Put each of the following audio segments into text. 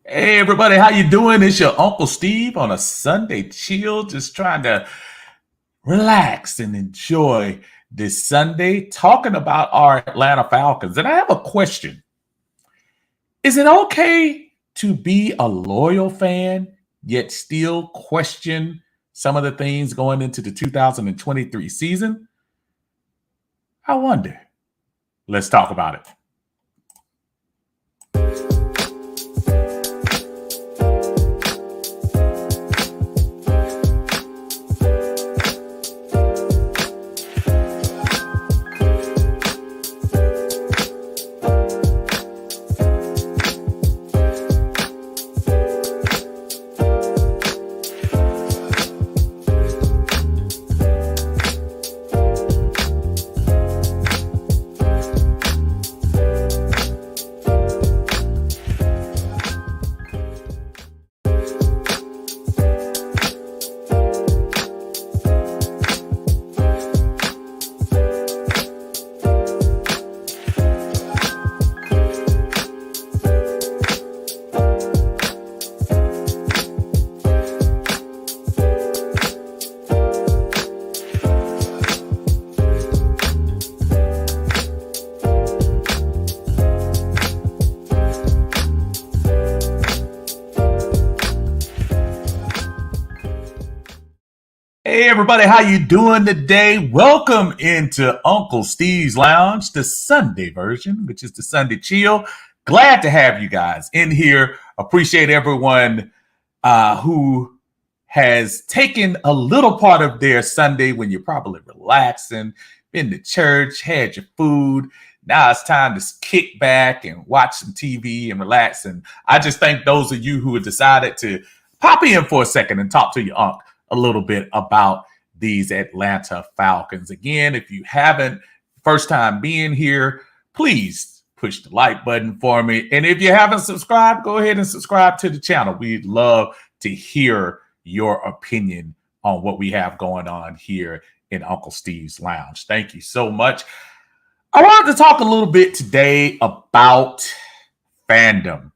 Hey everybody, how you doing? It's your Uncle Steve on a Sunday chill, just trying to relax and enjoy this Sunday, talking about our Atlanta Falcons. And I have a question. Is it okay to be a loyal fan, yet still question some of the things going into the 2023 season? I wonder. Let's talk about it. Hey everybody, how you doing today? Welcome into Uncle Steve's Lounge, the Sunday version, which is the Sunday chill. Glad to have you guys in here. Appreciate everyone who has taken a little part of their Sunday when you're probably relaxing, been to church, had your food. Now it's time to kick back and watch some TV and relax. And I just thank those of you who have decided to pop in for a second and talk to your uncle a little bit about these Atlanta Falcons. Again, if you haven't, first time being here, please push the like button for me. And if you haven't subscribed, go ahead and subscribe to the channel. We'd love to hear your opinion on what we have going on here in Uncle Steve's Lounge. Thank you so much. I wanted to talk a little bit today about fandom.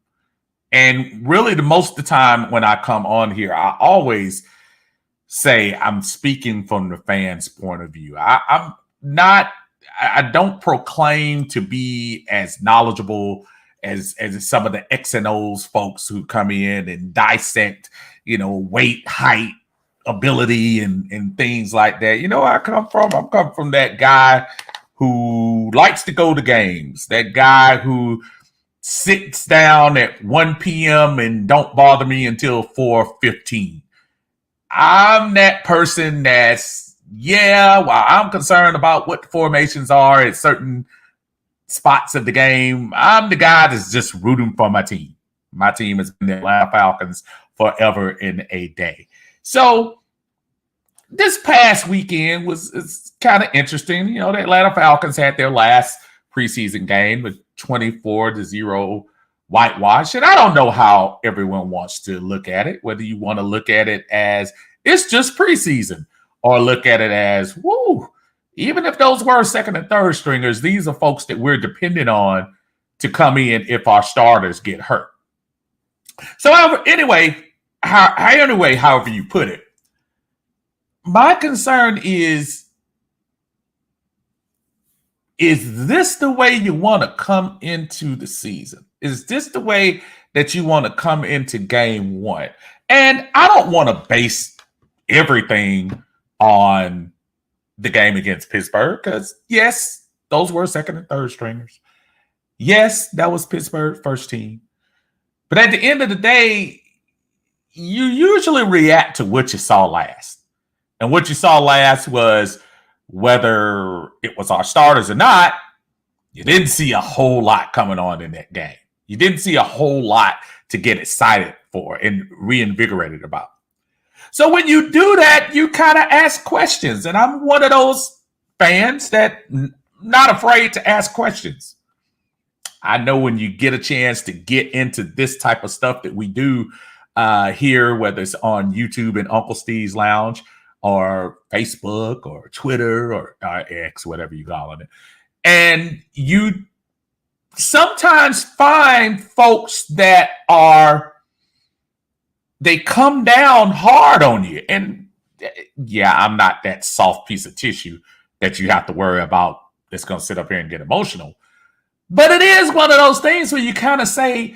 And really, the most of the time when I come on here, I always say I'm speaking from the fans' point of view. I don't proclaim to be as knowledgeable as some of the X and O's folks who come in and dissect, weight, height, ability, and things like that. You know where I come from? I come from that guy who likes to go to games, that guy who sits down at 1 p.m. and don't bother me until 4:15. I'm that person while I'm concerned about what the formations are at certain spots of the game, I'm the guy that's just rooting for my team. My team has been the Atlanta Falcons forever and a day. So this past weekend was kind of interesting. The Atlanta Falcons had their last preseason game with 24-0 whitewash. And I don't know how everyone wants to look at it, whether you want to look at it as it's just preseason or look at it as, woo, even if those were second and third stringers, these are folks that we're dependent on to come in if our starters get hurt. So however you put it, my concern is this the way you want to come into the season? Is this the way that you want to come into game one? And I don't want to base everything on the game against Pittsburgh because, yes, those were second and third stringers. Yes, that was Pittsburgh's first team. But at the end of the day, you usually react to what you saw last. And what you saw last was, whether it was our starters or not, you didn't see a whole lot coming on in that game. You didn't see a whole lot to get excited for and reinvigorated about. So when you do that, you kind of ask questions. And I'm one of those fans that not afraid to ask questions. I know when you get a chance to get into this type of stuff that we do here, whether it's on YouTube and Uncle Steve's Lounge or Facebook or Twitter or X, whatever you call it. And you sometimes find folks that are they come down hard on you. And yeah, I'm not that soft piece of tissue that you have to worry about that's going to sit up here and get emotional. But it is one of those things where you kind of say,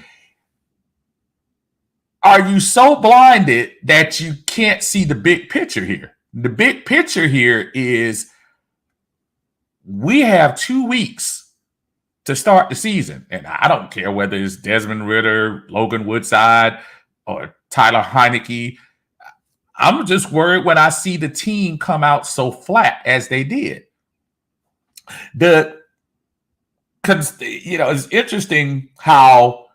are you so blinded that you can't see the big picture here? The big picture here is we have 2 weeks to start the season. And I don't care whether it's Desmond Ridder, Logan Woodside, or Tyler Heineke. I'm just worried when I see the team come out so flat as they did. It's interesting how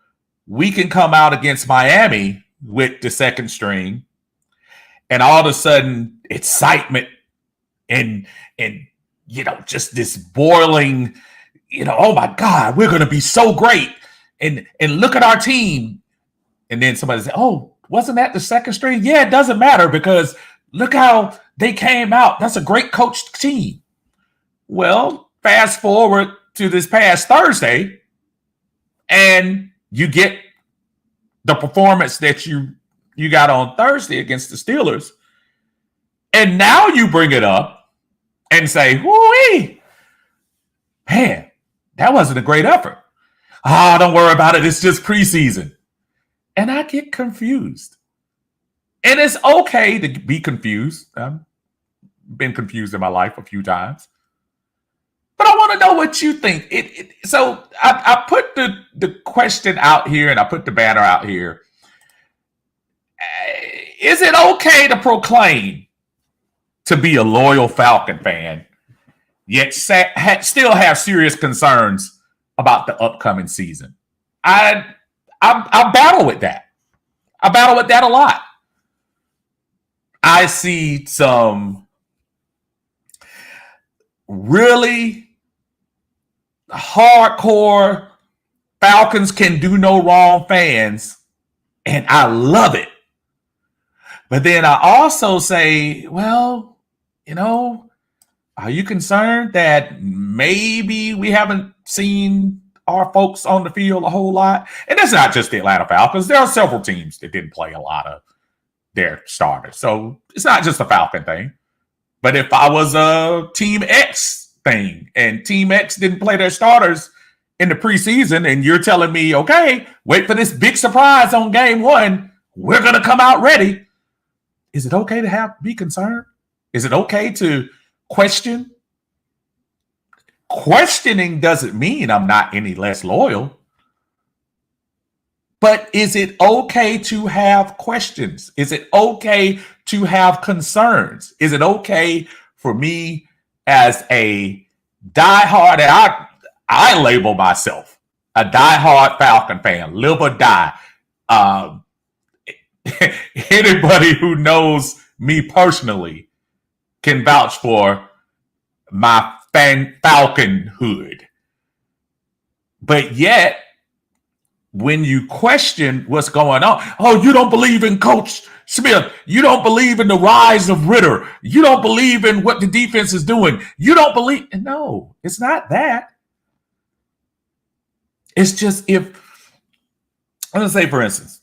we can come out against Miami with the second string, and all of a sudden excitement and just this boiling, oh my God, we're going to be so great, and look at our team, and then somebody said, oh, wasn't that the second string? Yeah, it doesn't matter because look how they came out. That's a great coached team. Well, fast forward to this past Thursday, and you get the performance that you got on Thursday against the Steelers, and now you bring it up and say, whoo-wee, man, that wasn't a great effort. Don't worry about it. It's just preseason. And I get confused. And it's okay to be confused. I've been confused in my life a few times. But I want to know what you think. So I put the question out here, and I put the banner out here. Is it okay to proclaim to be a loyal Falcon fan, yet still have serious concerns about the upcoming season? I battle with that. I battle with that a lot. I see some really hardcore Falcons can do no wrong fans, and I love it. But then I also say, well, are you concerned that maybe we haven't seen our folks on the field a whole lot? And that's not just the Atlanta Falcons. There are several teams that didn't play a lot of their starters. So it's not just a Falcon thing. But if I was a Team X thing and Team X didn't play their starters in the preseason, and you're telling me, okay, wait for this big surprise on game one, we're going to come out ready. Is it okay to be concerned? Is it okay to question? Questioning doesn't mean I'm not any less loyal. But is it okay to have questions? Is it okay to have concerns? Is it okay for me as a diehard, and I label myself a diehard Falcon fan, live or die. Anybody who knows me personally can vouch for my Falconhood. But yet, when you question what's going on, oh, you don't believe in Coach Smith. You don't believe in the rise of Ridder. You don't believe in what the defense is doing. You don't believe. No, it's not that. It's just I'm going to say, for instance,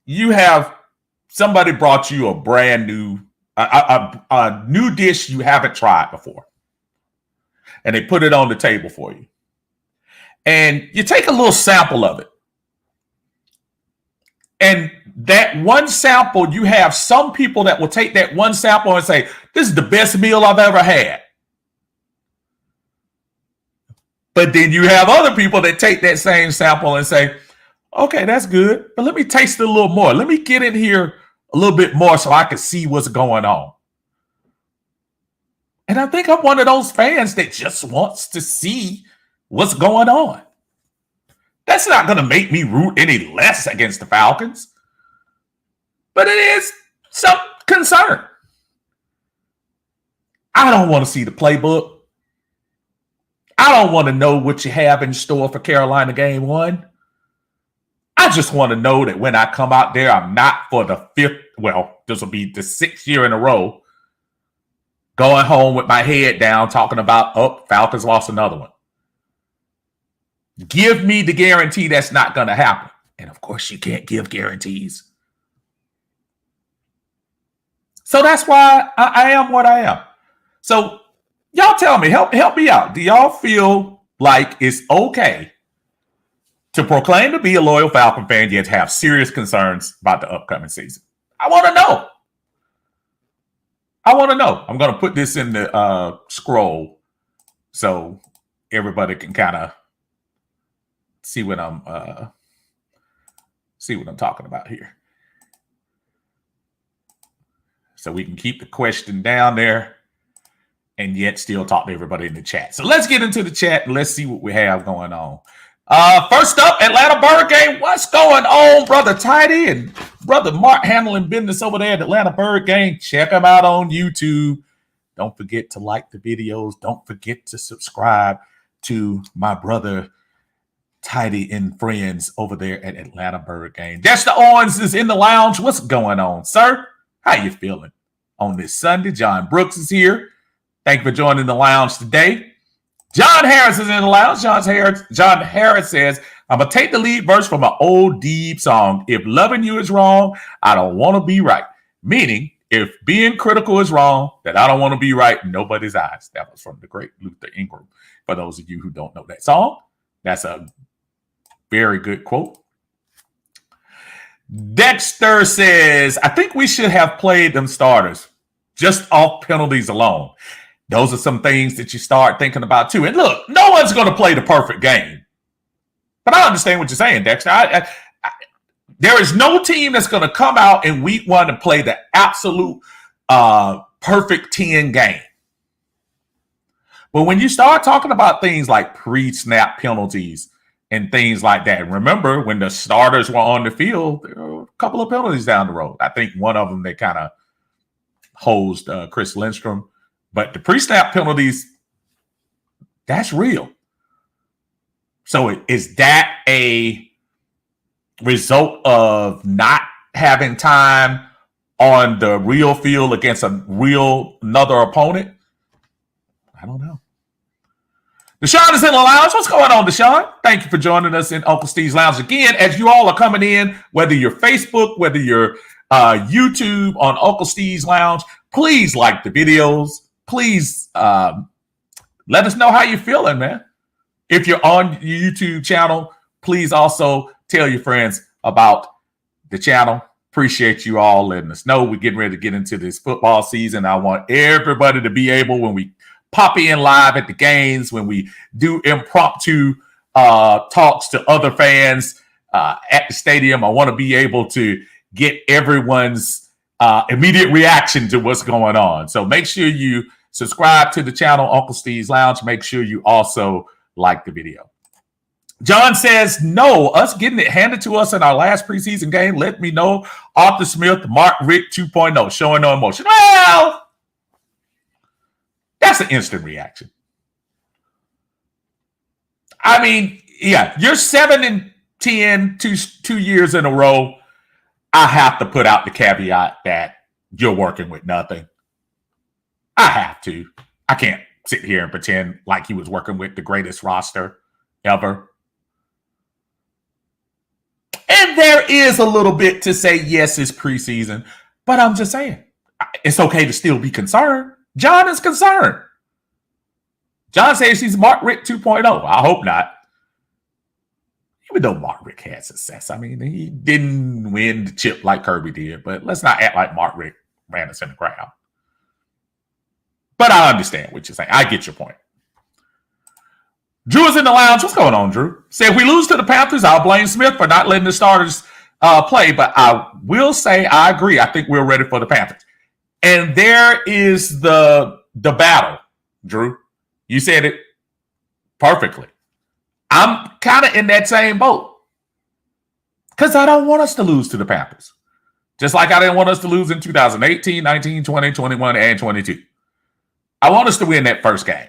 you have somebody brought you a brand new, a new dish you haven't tried before, and they put it on the table for you. And you take a little sample of it. And that one sample, you have some people that will take that one sample and say, this is the best meal I've ever had. But then you have other people that take that same sample and say, okay, that's good, but let me taste it a little more. Let me get in here a little bit more so I can see what's going on. And I think I'm one of those fans that just wants to see what's going on. That's not going to make me root any less against the Falcons. But it is some concern. I don't want to see the playbook. I don't want to know what you have in store for Carolina game one. I just want to know that when I come out there, I'm not for the fifth, well, this will be the 6th year in a row, going home with my head down talking about, oh, Falcons lost another one. Give me the guarantee that's not going to happen. And of course, you can't give guarantees. So that's why I am what I am. So y'all tell me, help me out. Do y'all feel like it's okay to proclaim to be a loyal Falcon fan yet have serious concerns about the upcoming season? I want to know. I'm going to put this in the scroll so everybody can kind of see what I'm talking about here. So we can keep the question down there and yet still talk to everybody in the chat. So let's get into the chat and let's see what we have going on. First up, Atlanta Bird Game. What's going on, Brother Tidy and Brother Mark handling business over there at Atlanta Bird Game? Check them out on YouTube. Don't forget to like the videos. Don't forget to subscribe to my brother Tidy and friends over there at Atlanta Bird Game. Dexter Owens is in the lounge. What's going on, sir? How you feeling on this Sunday? John Brooks is here. Thank you for joining the lounge today. John Harris is in the lounge. John Harris says, I'm going to take the lead verse from an old Deeb song. If loving you is wrong, I don't want to be right. Meaning, if being critical is wrong, that I don't want to be right in nobody's eyes. That was from the great Luther Ingram. For those of you who don't know that song, that's a very good quote. Dexter says, I think we should have played them starters just off penalties alone. Those are some things that you start thinking about too. And look, no one's going to play the perfect game. But I understand what you're saying, Dexter. There is no team that's going to come out in week one and play the absolute perfect 10 game. But when you start talking about things like pre-snap penalties and things like that, remember when the starters were on the field, there were a couple of penalties down the road. I think one of them they kind of hosed Chris Lindstrom. But the pre-snap penalties, that's real. So is that a result of not having time on the real field against another opponent? I don't know. Deshaun is in the lounge. What's going on, Deshaun? Thank you for joining us in Uncle Steve's Lounge again. As you all are coming in, whether you're Facebook, whether you're YouTube on Uncle Steve's Lounge, please like the videos. Please let us know how you're feeling, man. If you're on your YouTube channel, please also tell your friends about the channel. Appreciate you all letting us know. We're getting ready to get into this football season. I want everybody to be able, when we pop in live at the games, when we do impromptu talks to other fans at the stadium, I want to be able to get everyone's immediate reaction to what's going on. So make sure you subscribe to the channel, Uncle Steve's Lounge. Make sure you also like the video. John says, no, us getting it handed to us in our last preseason game, let me know. Arthur Smith, Mark Richt 2.0, showing no emotion. Well, that's an instant reaction. I mean, yeah, you're 7-10, two years in a row. I have to put out the caveat that you're working with nothing. I have to. I can't sit here and pretend like he was working with the greatest roster ever. And there is a little bit to say, yes, it's preseason, but I'm just saying, it's okay to still be concerned. John is concerned. John says he's Mark Richt 2.0. I hope not. Even though Mark Richt had success. I mean, he didn't win the chip like Kirby did, but let's not act like Mark Richt ran us in the ground. But I understand what you're saying. I get your point. Drew is in the lounge. What's going on, Drew? Say, if we lose to the Panthers, I'll blame Smith for not letting the starters play. But I will say I agree. I think we're ready for the Panthers. And there is the battle, Drew. You said it perfectly. I'm kind of in that same boat. Because I don't want us to lose to the Panthers. Just like I didn't want us to lose in 2018, 19, 20, 21, and 22. I want us to win that first game.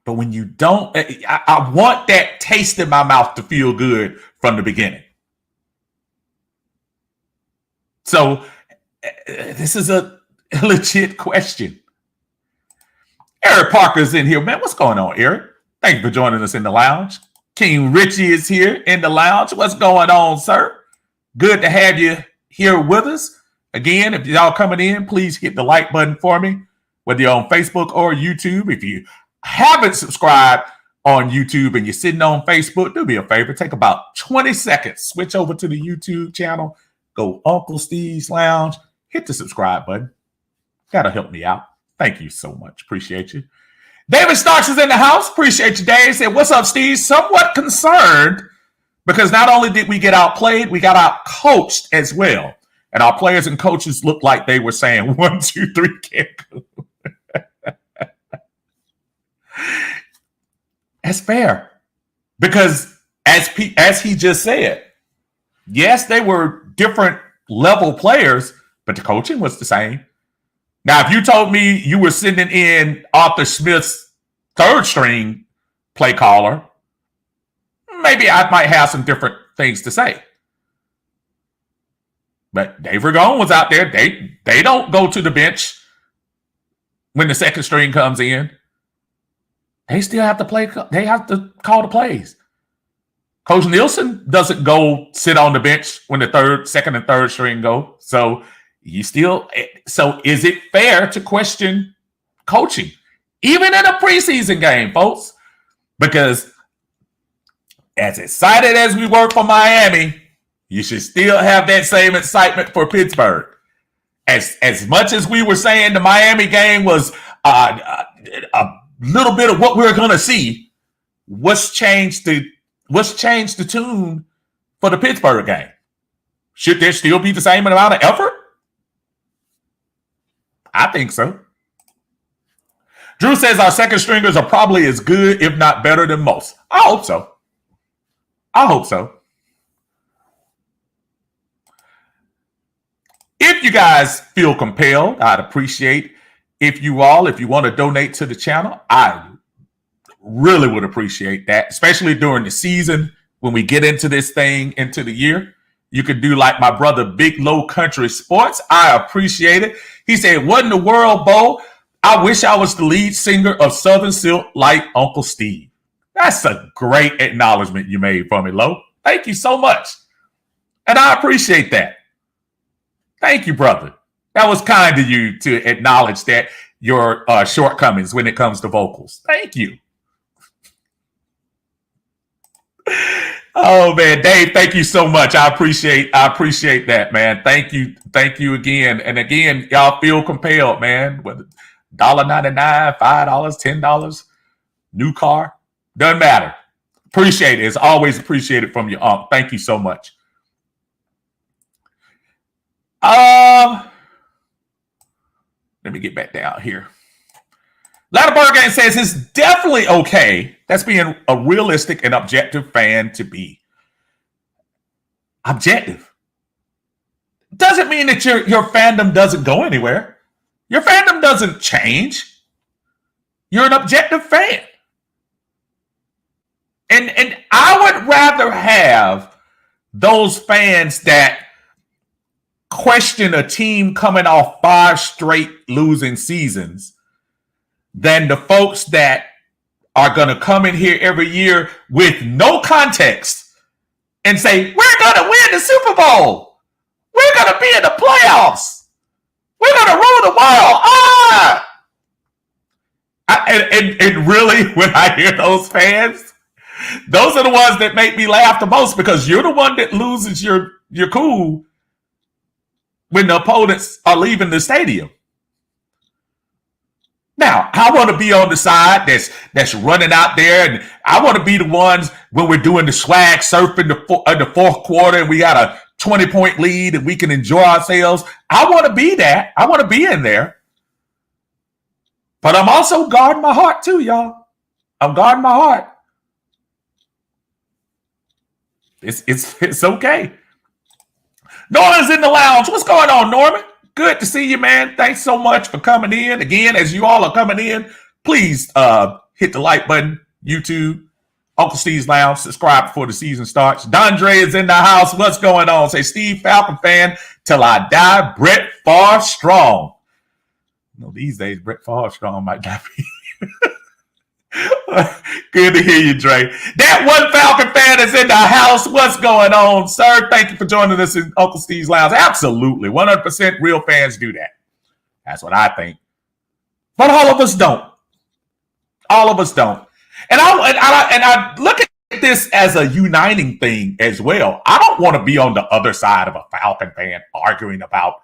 But when you don't, I want that taste in my mouth to feel good from the beginning. So this is a legit question. Eric Parker's in here. Man, what's going on, Eric? Thank you for joining us in the lounge. King Richie is here in the lounge. What's going on, sir? Good to have you here with us. Again, if y'all coming in, please hit the like button for me, whether you're on Facebook or YouTube. If you haven't subscribed on YouTube and you're sitting on Facebook, do me a favor. Take about 20 seconds. Switch over to the YouTube channel. Go Uncle Steve's Lounge. Hit the subscribe button. That'll help me out. Thank you so much. Appreciate you. David Starks is in the house. Appreciate you, Dave. Said, what's up, Steve? Somewhat concerned because not only did we get outplayed, we got out-coached as well. And our players and coaches looked like they were saying, 1, 2, 3, can't go. That's fair. Because as he just said, yes, they were different level players, but the coaching was the same. Now, if you told me you were sending in Arthur Smith's third string play caller, maybe I might have some different things to say. But Dave Ragone was out there. They don't go to the bench when the second string comes in. They still have to play. They have to call the plays. Coach Nielsen doesn't go sit on the bench when the second and third string go. So is it fair to question coaching, even in a preseason game, folks? Because as excited as we were for Miami, you should still have that same excitement for Pittsburgh. As much as we were saying the Miami game was a little bit of what we're going to see, what's changed the tune for the Pittsburgh game? Should there still be the same amount of effort? I think so. Drew says our second stringers are probably as good, if not better than most. I hope so. If you guys feel compelled, I'd appreciate if you want to donate to the channel. I really would appreciate that, especially during the season when we get into this thing into the year. You could do like my brother, Big Low Country Sports. I appreciate it. He said, what in the world, Bo? I wish I was the lead singer of Southern Silk like Uncle Steve. That's a great acknowledgement you made for me, Lo. Thank you so much. And I appreciate that. Thank you, brother. That was kind of you to acknowledge that your shortcomings when it comes to vocals. Thank you. Oh man, Dave, thank you so much. I appreciate that, man. Thank you again. And again, y'all feel compelled, man. Whether $1.99, $5, $10, new car, doesn't matter. Appreciate it. It's always appreciated from your uncle. Thank you so much. Let me get back down here. Latterberg says it's definitely okay. That's being a realistic and objective fan to be. Objective. Doesn't mean that your fandom doesn't go anywhere. Your fandom doesn't change. You're an objective fan. And I would rather have those fans that question a team coming off 5 straight losing seasons than the folks that are going to come in here every year with no context and say, we're going to win the Super Bowl. We're going to be in the playoffs. We're going to rule the world. And really, when I hear those fans, those are the ones that make me laugh the most, because you're the one that loses your cool when the opponents are leaving the stadium. Now, I want to be on the side that's running out there, and I want to be the ones when we're doing the swag surf in the fourth quarter and we got a 20-point lead and we can enjoy ourselves. I want to be that. I want to be in there. But I'm also guarding my heart too, y'all. I'm guarding my heart. It's okay. Norman's in the lounge. What's going on, Norman? Good to see you, man. Thanks so much for coming in. Again, as you all are coming in, please hit the like button, YouTube, Uncle Steve's Lounge, subscribe before the season starts. Dondre is in the house. What's going on? Say, Steve, Falcon fan till I die. Brett Favre strong. These days, Brett Favre strong might not be. Good to hear you, Dre. That one Falcon fan is in the house. What's going on, sir? Thank you for joining us in Uncle Steve's Lounge. Absolutely. 100% real fans do that. That's what I think. But all of us don't. All of us don't. And I look at this as a uniting thing as well. I don't want to be on the other side of a Falcon fan arguing about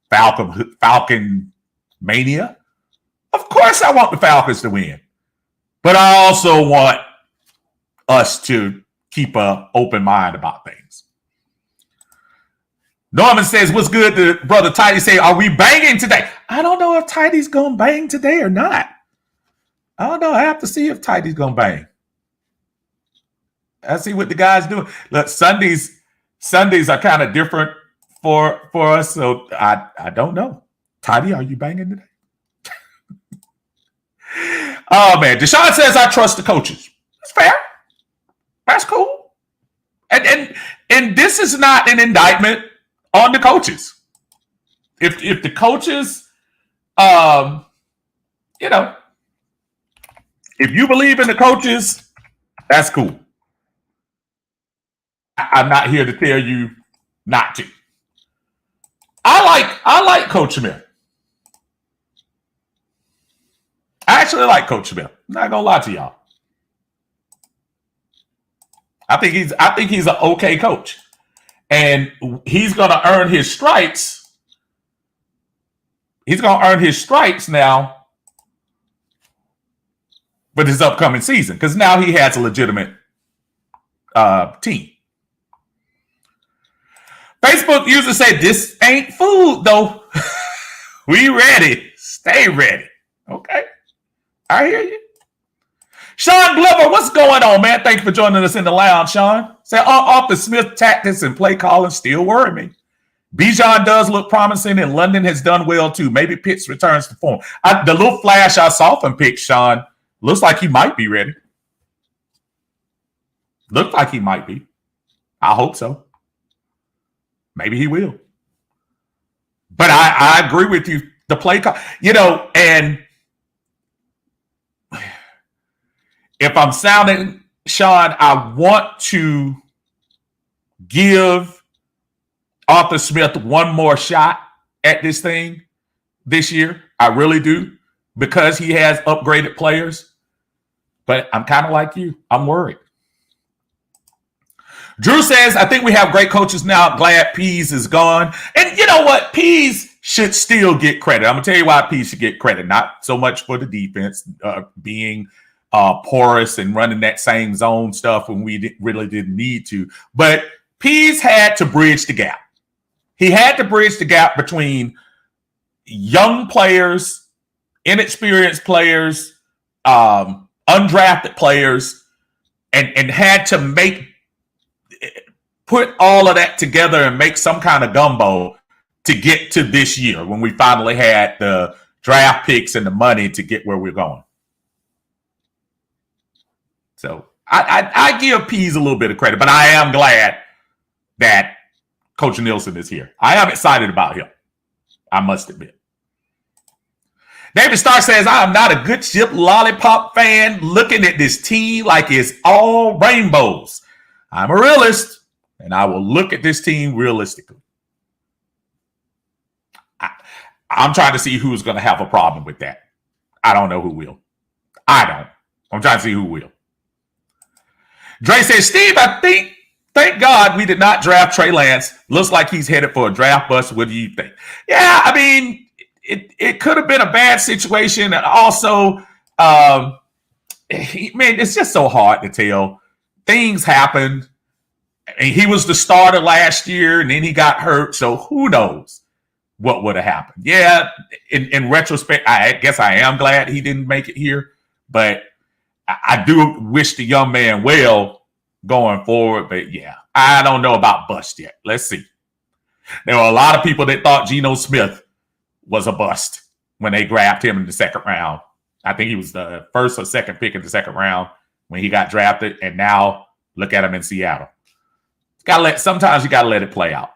Falcon mania. Of course I want the Falcons to win. But I also want us to keep an open mind about things. Norman says, what's good to Brother Tidy say, are we banging today? I don't know if Tidy's going to bang today or not. I don't know. I have to see if Tidy's going to bang. I see what the guys do. Look, Sundays are kind of different for us, so I don't know. Tidy, are you banging today? Oh, man. Deshaun says, I trust the coaches. That's fair. That's cool. And this is not an indictment on the coaches. If the coaches, if you believe in the coaches, that's cool. I'm not here to tell you not to. I like Coach Smith. I actually like Coach Smith. I'm not gonna lie to y'all. I think he's an okay coach, and he's gonna earn his stripes. He's gonna earn his stripes now for this upcoming season because now he has a legitimate team. Facebook user said, this ain't food, though. We ready. Stay ready. Okay. I hear you. Sean Glover, what's going on, man? Thank you for joining us in the lounge, Sean. Say, off the Smith tactics and play calling still worry me. Bijan does look promising, and London has done well, too. Maybe Pitts returns to form. The little flash I saw from Pitts, Sean, looks like he might be ready. Looks like he might be. I hope so. Maybe he will. But I agree with you. The play call, and if I'm sounding, Sean, I want to give Arthur Smith one more shot at this thing this year. I really do, because he has upgraded players. But I'm kind of like you. I'm worried. Drew says, I think we have great coaches now. Glad Pease is gone. And you know what? Pease should still get credit. I'm going to tell you why Pease should get credit. Not so much for the defense being porous and running that same zone stuff when we really didn't need to. But Pease had to bridge the gap. He had to bridge the gap between young players, inexperienced players, undrafted players, and had to put all of that together and make some kind of gumbo to get to this year when we finally had the draft picks and the money to get where we're going. So I give Pease a little bit of credit, but I am glad that Coach Nielsen is here. I am excited about him, I must admit. David Starr says, I am not a good chip lollipop fan looking at this team like it's all rainbows. I'm a realist, and I will look at this team realistically. I'm trying to see who's going to have a problem with that. I don't know who will. I don't. I'm trying to see who will. Dre says, Steve, thank God we did not draft Trey Lance. Looks like he's headed for a draft bust. What do you think? Yeah, I mean, it could have been a bad situation. And also, it's just so hard to tell. Things happened. And he was the starter last year, and then he got hurt. So who knows what would have happened? Yeah, in retrospect, I guess I am glad he didn't make it here. But I do wish the young man well going forward. But, yeah, I don't know about bust yet. Let's see. There were a lot of people that thought Geno Smith was a bust when they grabbed him in the second round. I think he was the first or second pick in the second round when he got drafted. And now look at him in Seattle. Sometimes you got to let it play out.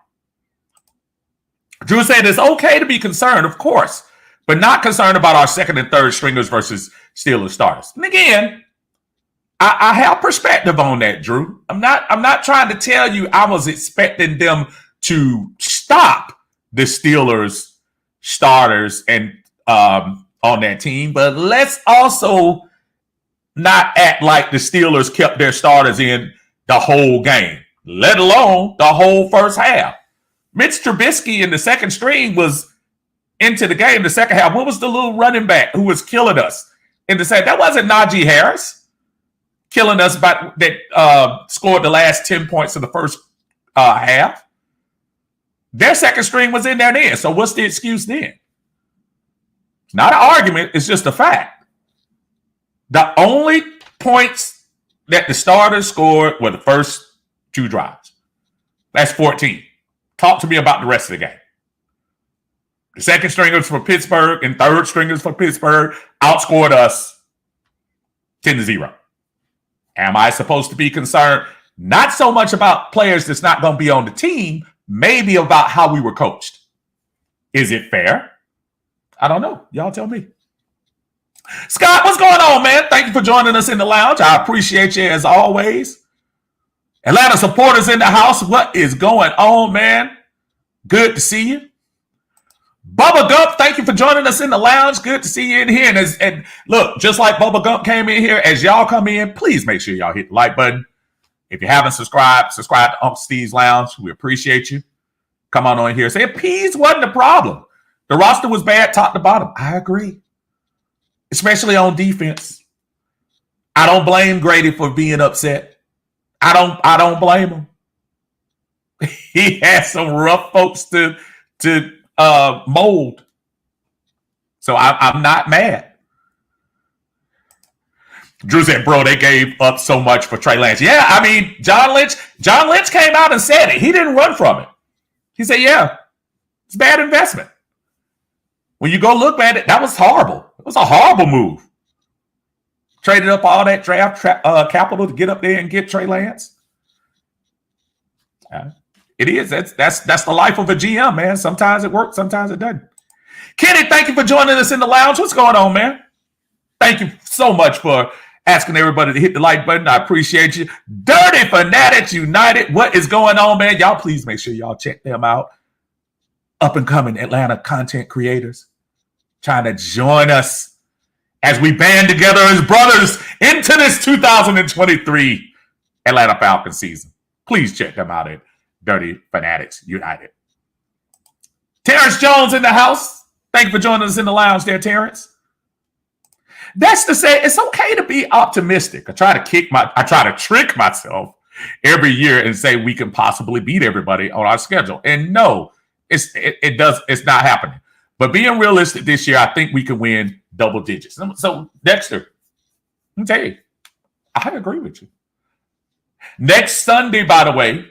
Drew said it's okay to be concerned, of course, but not concerned about our second and third stringers versus Steelers starters. And again, I have perspective on that, Drew. I'm not trying to tell you I was expecting them to stop the Steelers starters and on that team, but let's also not act like the Steelers kept their starters in the whole game, let alone the whole first half. Mitch Trubisky in the second string was into the game the second half. What was the little running back who was killing us in the second? That wasn't Najee Harris killing us that scored the last 10 points of the first half. Their second string was in there then. So what's the excuse then? It's not an argument. It's just a fact. The only points that the starters scored were the first 2 drives. That's 14. Talk to me about the rest of the game. The second stringers for Pittsburgh and third stringers for Pittsburgh outscored us 10-0. Am I supposed to be concerned? Not so much about players that's not going to be on the team, maybe about how we were coached. Is it fair? I don't know. Y'all tell me. Scott, what's going on, man? Thank you for joining us in the lounge. I appreciate you as always. Atlanta supporters in the house, what is going on, man? Good to see you. Bubba Gump, thank you for joining us in the lounge. Good to see you in here. And look, just like Bubba Gump came in here, as y'all come in, please make sure y'all hit the like button. If you haven't subscribed to Uncle Steve's Lounge. We appreciate you. Come on here. Say peas wasn't the problem. The roster was bad top to bottom. I agree. Especially on defense. I don't blame Grady for being upset. I don't blame him. He had some rough folks to mold. So I'm not mad. Drew said, bro, they gave up so much for Trey Lance. Yeah, I mean, John Lynch came out and said it. He didn't run from it. He said, yeah, it's a bad investment. When you go look at it, that was horrible. It was a horrible move. Traded up all that draft capital to get up there and get Trey Lance. It is. That's the life of a GM, man. Sometimes it works, sometimes it doesn't. Kenny, thank you for joining us in the lounge. What's going on, man? Thank you so much for asking everybody to hit the like button. I appreciate you. Dirty Fanatics United. What is going on, man? Y'all please make sure y'all check them out. Up and coming Atlanta content creators trying to join us as we band together as brothers into this 2023 Atlanta Falcons season. Please check them out at Dirty Fanatics United. Terrence Jones in the house. Thank you for joining us in the lounge there, Terrence. That's to say, it's okay to be optimistic. I try to trick myself every year and say we can possibly beat everybody on our schedule. And no, it's not happening. But being realistic this year, I think we can win double digits. So Dexter, I'll tell you, I agree with you. Next Sunday, by the way,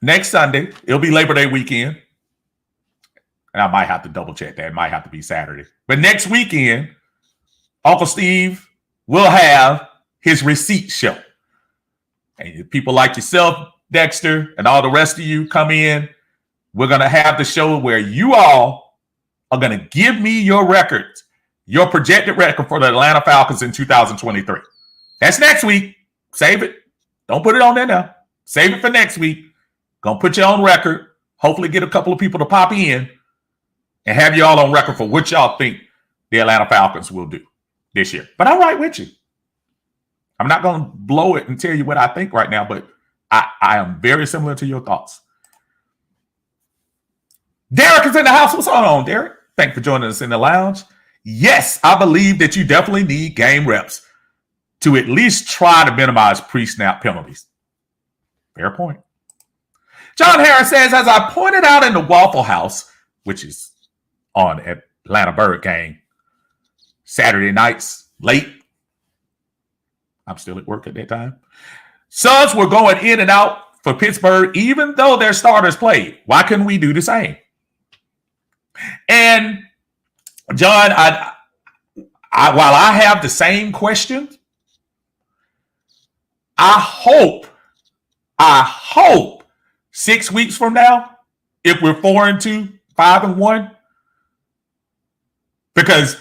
it'll be Labor Day weekend. And I might have to double check that. It might have to be Saturday. But next weekend, Uncle Steve will have his receipt show. And people like yourself, Dexter, and all the rest of you come in. We're going to have the show where you all are going to give me your records, your projected record for the Atlanta Falcons in 2023. That's next week. Save it. Don't put it on there now. Save it for next week. Going to put you on record. Hopefully get a couple of people to pop in and have you all on record for what y'all think the Atlanta Falcons will do this year. But I'm right with you. I'm not going to blow it and tell you what I think right now, but I am very similar to your thoughts. Derek is in the house. What's going on, Derek? Thank you for joining us in the lounge. Yes, I believe that you definitely need game reps to at least try to minimize pre-snap penalties. Fair point. John Harris says, as I pointed out in the Waffle House, which is on Atlanta Bird Gang, Saturday nights, late. I'm still at work at that time. Subs were going in and out for Pittsburgh, even though their starters played. Why couldn't we do the same? And John, while I have the same question, I hope 6 weeks from now, if we're 4-2, 5-1, because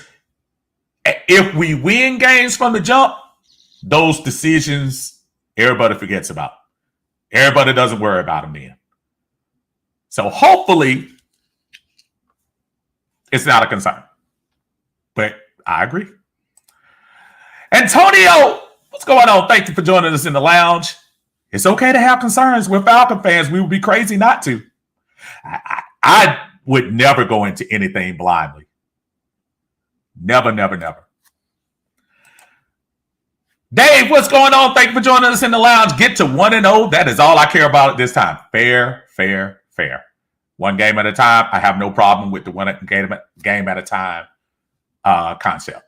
if we win games from the jump, those decisions, everybody forgets about. Everybody doesn't worry about them then. So hopefully it's not a concern. But I agree. Antonio, what's going on? Thank you for joining us in the lounge. It's okay to have concerns. We're Falcon fans. We would be crazy not to. I would never go into anything blindly. Never, never, never. Dave, what's going on? Thank you for joining us in the lounge. Get to 1-0. That is all I care about at this time. Fair, fair, fair. One game at a time. I have no problem with the one game at a time concept.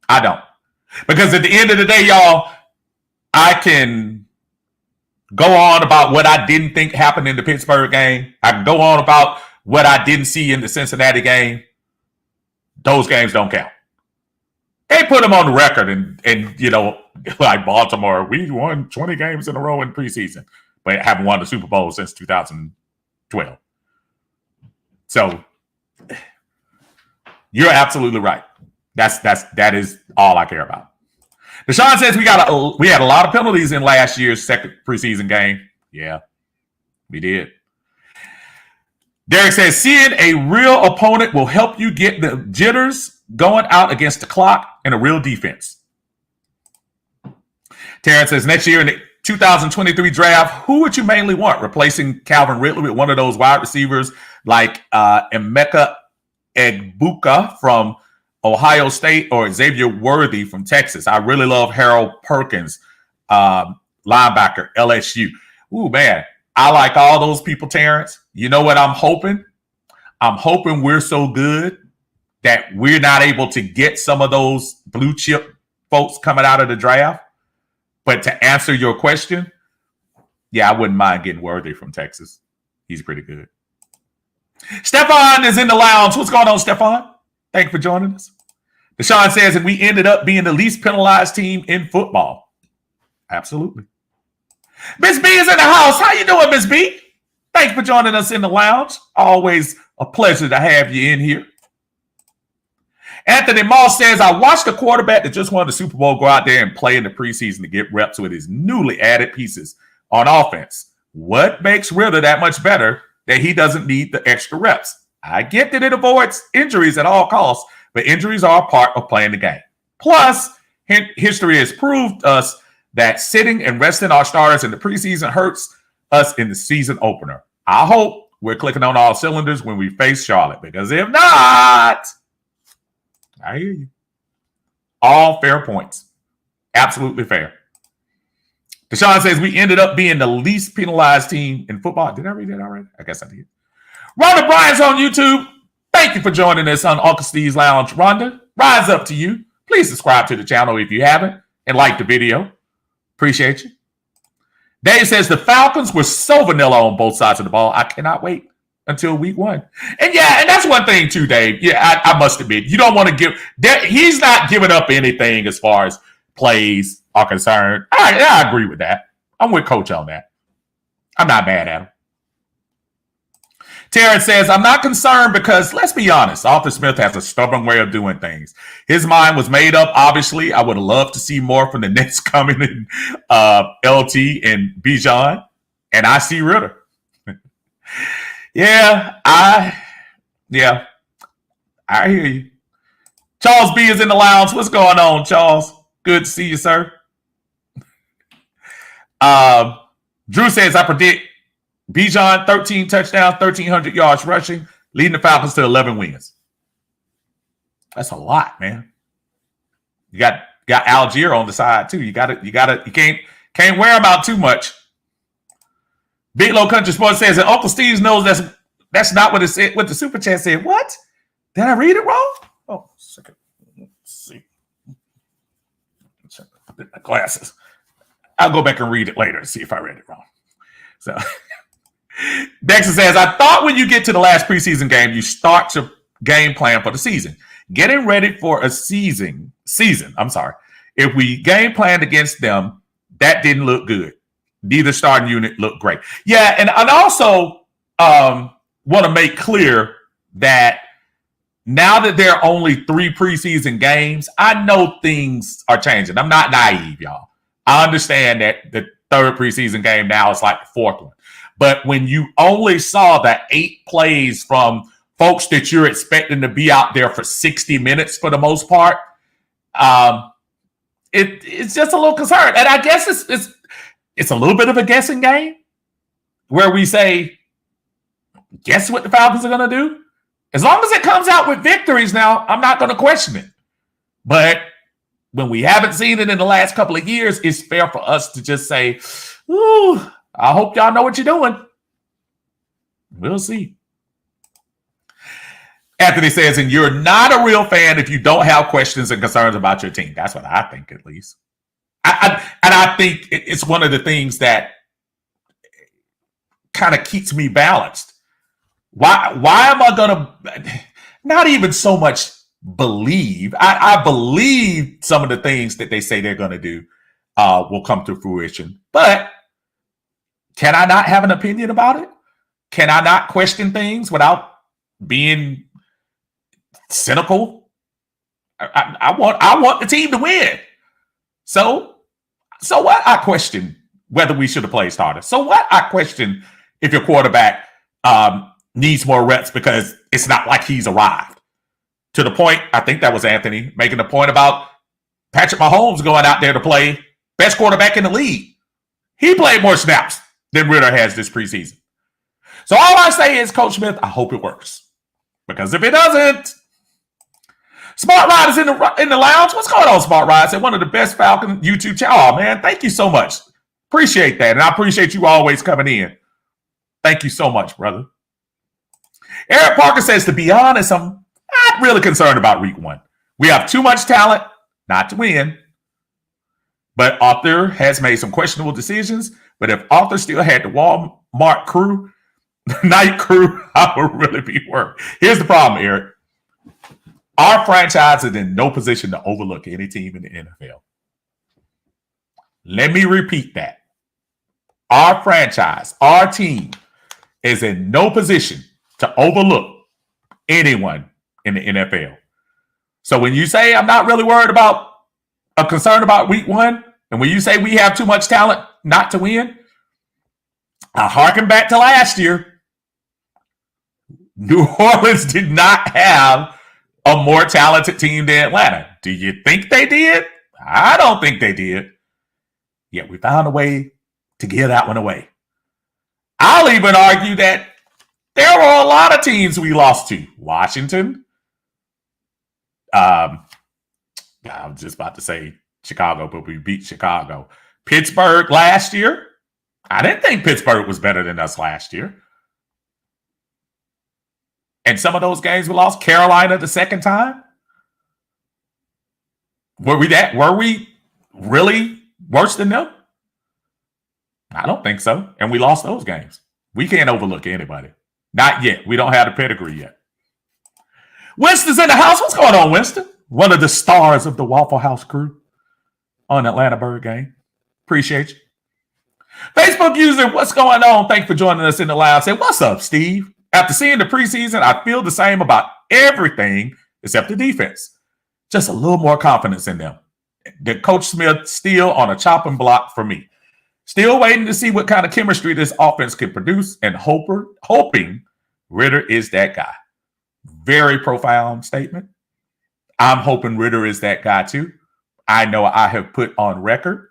I don't. Because at the end of the day, y'all, I can go on about what I didn't think happened in the Pittsburgh game. I can go on about what I didn't see in the Cincinnati game. Those games don't count. They put them on the record and you know, like Baltimore, we won 20 games in a row in preseason, but haven't won the Super Bowl since 2012. So you're absolutely right. That is all I care about. Deshaun says we had a lot of penalties in last year's second preseason game. Yeah, we did. Derek says seeing a real opponent will help you get the jitters going out against the clock and a real defense. Terrence says next year in the 2023 draft, who would you mainly want? Replacing Calvin Ridley with one of those wide receivers like Emeka Egbuka from Ohio State or Xavier Worthy from Texas. I really love Harold Perkins, linebacker, LSU. Ooh, man, I like all those people, Terrence. You know what I'm hoping? I'm hoping we're so good that we're not able to get some of those blue chip folks coming out of the draft. But to answer your question, yeah, I wouldn't mind getting Worthy from Texas. He's pretty good. Stefan is in the lounge. What's going on, Stefan? Thank you for joining us. Deshaun says, and we ended up being the least penalized team in football. Absolutely. Miss B is in the house. How you doing, Miss B? Thanks for joining us in the lounge. Always a pleasure to have you in here. Anthony Moss says, I watched a quarterback that just won the Super Bowl go out there and play in the preseason to get reps with his newly added pieces on offense. What makes Ritter that much better that he doesn't need the extra reps? I get that it avoids injuries at all costs, but injuries are a part of playing the game. Plus, history has proved us that sitting and resting our starters in the preseason hurts us in the season opener. I hope we're clicking on all cylinders when we face Charlotte, because if not, I hear you. All fair points. Absolutely fair. Deshaun says we ended up being the least penalized team in football. Did I read that already? I guess I did. Rhonda Bryan's on YouTube. Thank you for joining us on Uncle Steve's Lounge. Rhonda, rise up to you. Please subscribe to the channel if you haven't and like the video. Appreciate you. Dave says the Falcons were so vanilla on both sides of the ball. I cannot wait until week one. And yeah, and that's one thing too, Dave. Yeah, I must admit, you don't want to give that. He's not giving up anything as far as plays are concerned. I agree with that. I'm with Coach on that. I'm not mad at him. Terrence says, I'm not concerned because, let's be honest, Arthur Smith has a stubborn way of doing things. His mind was made up, obviously. I would have loved to see more from the Nets coming in LT and Bijan, and I see Ritter. I hear you. Charles B is in the lounge. What's going on, Charles? Good to see you, sir. Drew says, I predict Bijan, 13 touchdowns, 1,300 yards rushing, leading the Falcons to 11 wins. That's a lot, man. You got Algier on the side too. You can't wear him out too much. Big Low Country Sports says that Uncle Steve knows that's not what it said. What the super chat said. What? Did I read it wrong? Oh, second. Let's see. My glasses. I'll go back and read it later and see if I read it wrong. So Dexter says, I thought when you get to the last preseason game, you start to game plan for the season. Getting ready for a season. If we game planned against them, that didn't look good. Neither starting unit looked great. Yeah, and I also want to make clear that now that there are only 3 preseason games, I know things are changing. I'm not naive, y'all. I understand that the third preseason game now is like the fourth one. But when you only saw the 8 plays from folks that you're expecting to be out there for 60 minutes for the most part, it's just a little concerned. And I guess it's a little bit of a guessing game where we say, guess what the Falcons are going to do? As long as it comes out with victories now, I'm not going to question it. But when we haven't seen it in the last couple of years, it's fair for us to just say, ooh, I hope y'all know what you're doing. We'll see. Anthony says, and you're not a real fan if you don't have questions and concerns about your team. That's what I think, at least. I think it's one of the things that kind of keeps me balanced. Why am I going to not even so much believe? I believe some of the things that they say they're going to do will come to fruition. But can I not have an opinion about it? Can I not question things without being cynical? I want the team to win. So what? I question whether we should have played harder. So what? I question if your quarterback needs more reps because it's not like he's arrived. To the point, I think that was Anthony making the point about Patrick Mahomes going out there to play best quarterback in the league. He played more snaps than Ritter has this preseason. So all I say is, Coach Smith, I hope it works. Because if it doesn't, Smart Ride is in the lounge. What's going on, Smart Ride? Said one of the best Falcon YouTube channel. Oh, man, thank you so much. Appreciate that. And I appreciate you always coming in. Thank you so much, brother. Eric Parker says, to be honest, I'm not really concerned about week 1. We have too much talent not to win. But Arthur has made some questionable decisions. But if Arthur still had the Walmart crew, the night crew, I would really be worried. Here's the problem, Eric. Our franchise is in no position to overlook any team in the NFL. Let me repeat that. Our franchise, our team, is in no position to overlook anyone in the NFL. So when you say I'm not really worried about a concern about week 1, and when you say we have too much talent not to win, I harken back to last year. New Orleans did not have a more talented team than Atlanta. Do you think they did? I don't think they did. Yet we found a way to give that one away. I'll even argue that there were a lot of teams we lost to. Washington. I was just about to say Chicago, but we beat Chicago. Pittsburgh last year. I didn't think Pittsburgh was better than us last year. And some of those games we lost. Carolina the second time. Were we really worse than them? I don't think so. And we lost those games. We can't overlook anybody. Not yet. We don't have the pedigree yet. Winston's in the house. What's going on, Winston? One of the stars of the Waffle House crew on Atlanta Bird game. Appreciate you. Facebook user, what's going on? Thanks for joining us in the live. Say, what's up, Steve? After seeing the preseason, I feel the same about everything except the defense. Just a little more confidence in them. The Coach Smith still on a chopping block for me. Still waiting to see what kind of chemistry this offense can produce and hoping Ritter is that guy. Very profound statement. I'm hoping Ritter is that guy too. I know I have put on record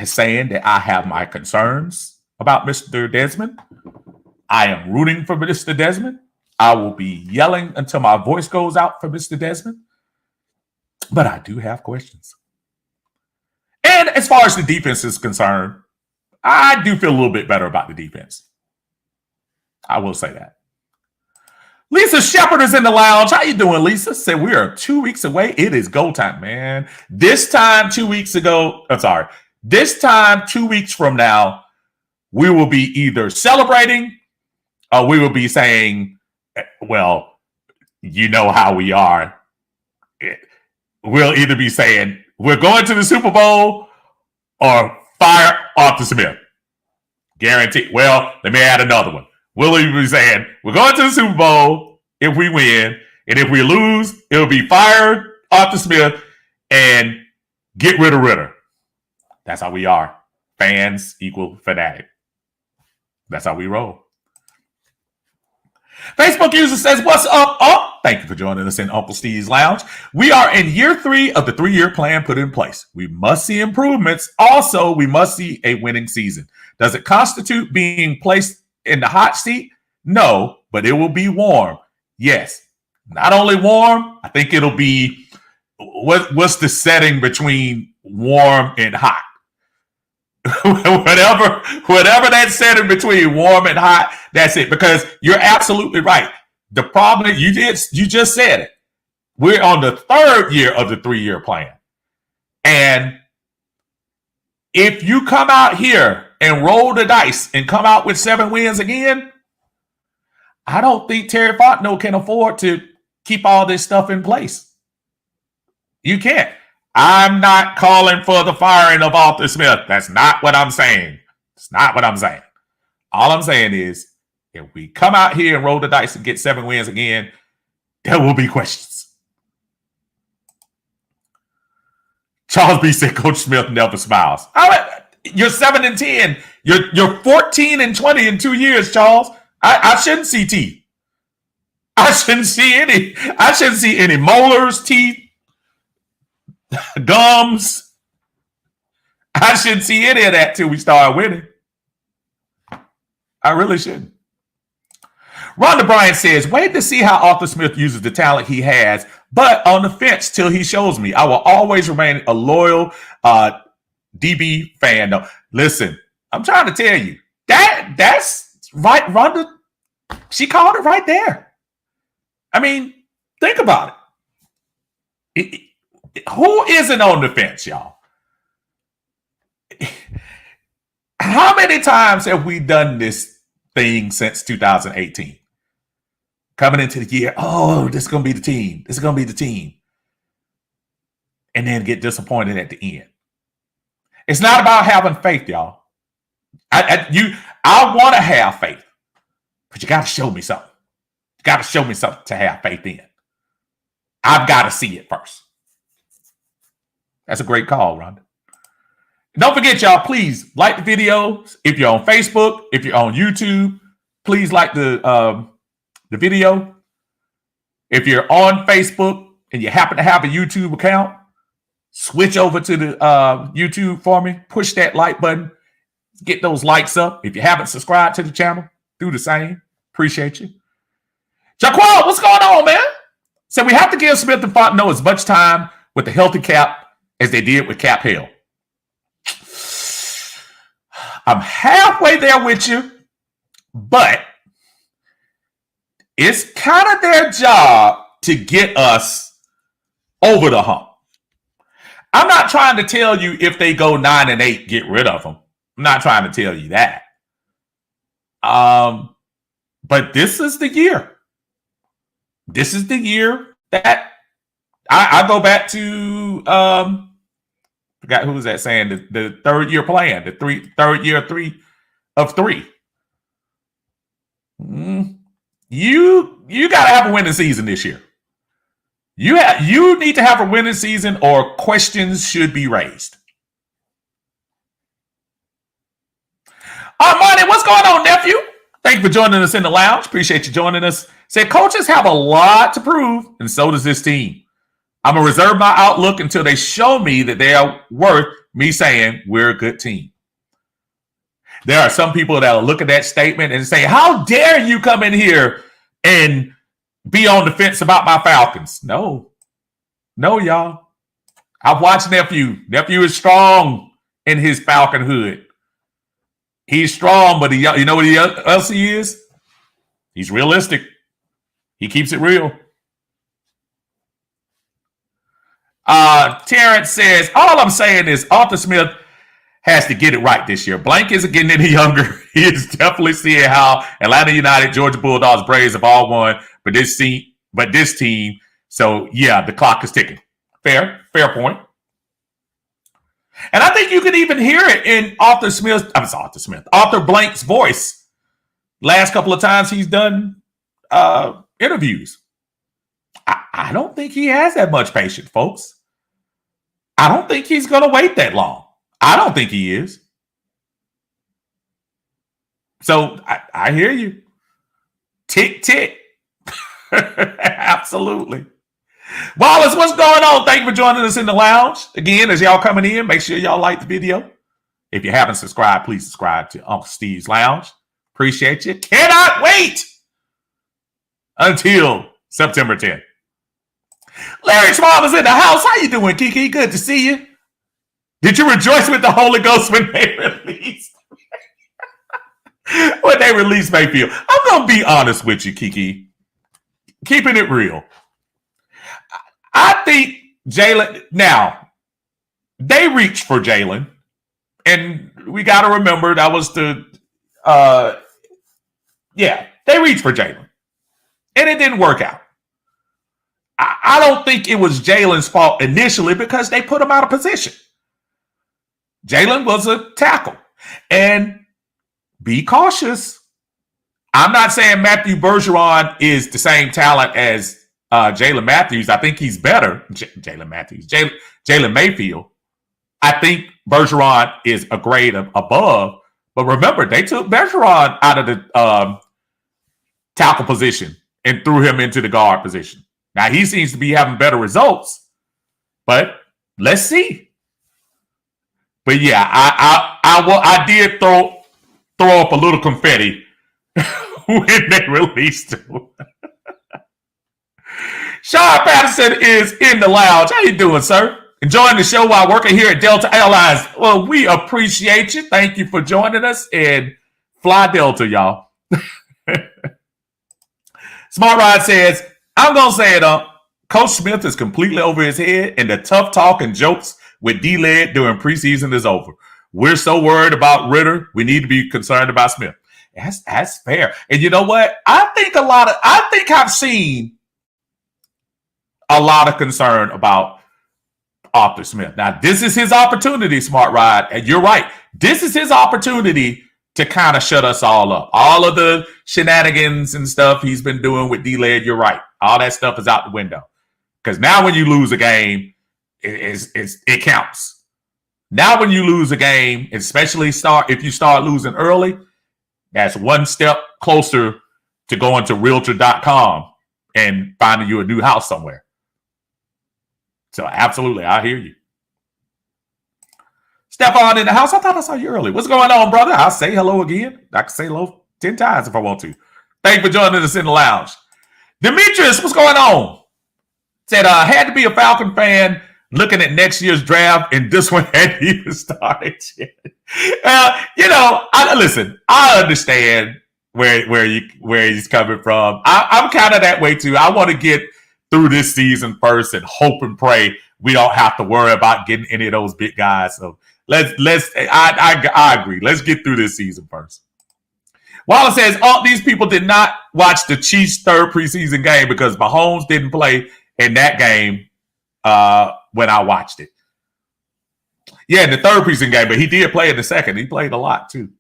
saying that I have my concerns about Mr. Desmond. I am rooting for Mr. Desmond. I will be yelling until my voice goes out for Mr. Desmond. But I do have questions. And as far as the defense is concerned, I do feel a little bit better about the defense. I will say that. Lisa Shepard is in the lounge. How you doing, Lisa? Said we are 2 weeks away. It is go time, man. This time 2 weeks from now, we will be either celebrating or we will be saying, well, you know how we are. We'll either be saying, we're going to the Super Bowl or fire Arthur Smith. Guaranteed. Well, let me add another one. We'll either be saying, we're going to the Super Bowl if we win, and if we lose, it'll be fired Arthur Smith and get rid of Ritter. That's how we are. Fans equal fanatic. That's how we roll. Facebook user says, what's up, Thank you for joining us in Uncle Steve's Lounge. We are in year 3 of the 3-year plan put in place. We must see improvements. Also, we must see a winning season. Does it constitute being placed in the hot seat? No, but it will be warm. Yes. Not only warm, I think it'll be, what's the setting between warm and hot? whatever that setting between warm and hot, that's it. Because you're absolutely right. The problem you just said it. We're on the 3rd year of the 3-year plan. And if you come out here and roll the dice and come out with 7 wins again, I don't think Terry Fontenot can afford to keep all this stuff in place. You can't. I'm not calling for the firing of Arthur Smith. That's not what I'm saying. It's not what I'm saying. All I'm saying is, if we come out here and roll the dice and get 7 wins again, there will be questions. Charles B said, Coach Smith never smiles. You're 7-10. You're 14-20 in 2 years, Charles. I shouldn't see teeth. I shouldn't see any molars, teeth, gums. I shouldn't see any of that till we start winning. I really shouldn't. Rhonda Bryan says, wait to see how Arthur Smith uses the talent he has, but on the fence till he shows me. I will always remain a loyal DB fan. No, listen, I'm trying to tell you, that's right, Rhonda. She called it right there. I mean, think about it. Who isn't on the fence, y'all? How many times have we done this thing since 2018? Coming into the year, this is going to be the team. This is going to be the team. And then get disappointed at the end. It's not about having faith, y'all. I want to have faith, but you got to show me something. You got to show me something to have faith in. I've got to see it first. That's a great call, Rhonda. Don't forget, y'all, please like the video. If you're on Facebook, if you're on YouTube, please like the video. If you're on Facebook and you happen to have a YouTube account, switch over to the YouTube for me. Push that like button. Get those likes up. If you haven't subscribed to the channel, do the same. Appreciate you. Jaquan, what's going on, man? So we have to give Smith and Fontenot as much time with the healthy Cap as they did with Cap Hill. I'm halfway there with you, but it's kind of their job to get us over the hump. I'm not trying to tell you if they go 9-8, get rid of them. I'm not trying to tell you that. But this is the year. This is the year that I go back to, forgot who was that saying, the 3rd year plan, the 3rd year 3 of 3. You got to have a winning season this year. You need to have a winning season or questions should be raised. Armani, what's going on, nephew? Thank you for joining us in the lounge. Appreciate you joining us. Said coaches have a lot to prove, and so does this team. I'm going to reserve my outlook until they show me that they are worth me saying we're a good team. There are some people that will look at that statement and say, how dare you come in here and be on the fence about my Falcons? No, y'all. I've watched Nephew. Nephew is strong in his Falcon hood. He's strong, but you know what else he is? He's realistic. He keeps it real. Terrence says, all I'm saying is Arthur Smith has to get it right this year. Blank isn't getting any younger. He is definitely seeing how Atlanta United, Georgia Bulldogs, Braves have all won, but this team. So yeah, the clock is ticking. Fair point. And I think you can even hear it in Arthur Blank's voice. Last couple of times he's done interviews. I don't think he has that much patience, folks. I don't think he's going to wait that long. I don't think he is. So I hear you. Tick, tick. Absolutely. Wallace, what's going on? Thank you for joining us in the lounge. Again, as y'all coming in, make sure y'all like the video. If you haven't subscribed, please subscribe to Uncle Steve's Lounge. Appreciate you. Cannot wait until September 10th. Larry Schwab is in the house. How you doing, Kiki? Good to see you. Did you rejoice with the Holy Ghost when they released? When they released Mayfield? I'm going to be honest with you, Kiki. Keeping it real. I think Jalen, now, they reached for Jalen, and we got to remember that was they reached for Jalen, and it didn't work out. I don't think it was Jalen's fault initially because they put him out of position. Jalen was a tackle, and be cautious. I'm not saying Matthew Bergeron is the same talent as Jalen Matthews. I think he's better. Jalen Mayfield. I think Bergeron is a grade above. But remember, they took Bergeron out of the tackle position and threw him into the guard position. Now, he seems to be having better results. But let's see. But yeah, I did throw up a little confetti when they released him. Sean Patterson is in the lounge. How you doing, sir? Enjoying the show while working here at Delta Airlines. Well, we appreciate you. Thank you for joining us. And fly Delta, y'all. Smart Rod says, I'm going to say it, Coach Smith is completely over his head, and the tough talk and jokes with D-Led during preseason is over. We're so worried about Ritter. We need to be concerned about Smith. That's fair. And you know what? I think I've seen a lot of concern about Arthur Smith. Now, this is his opportunity, Smart Ride. And you're right. This is his opportunity to kind of shut us all up. All of the shenanigans and stuff he's been doing with D-Led, you're right. All that stuff is out the window. Because now when you lose a game, it counts. Now when you lose a game, especially if you start losing early, that's one step closer to going to Realtor.com and finding you a new house somewhere. So absolutely, I hear you. Stephon in the house. I thought I saw you early. What's going on, brother? I'll say hello again. I can say hello 10 times if I want to. Thank you for joining us in the lounge. Demetrius, what's going on? Said, had to be a Falcon fan looking at next year's draft, and this one hadn't even started yet. Listen, I understand where he's coming from. I'm kind of that way too. I want to get through this season first and hope and pray we don't have to worry about getting any of those big guys. So I agree. Let's get through this season first. Wallace says, these people did not watch the Chiefs' third preseason game because Mahomes didn't play in that game when I watched it. Yeah, in the third preseason game, but he did play in the second. He played a lot too.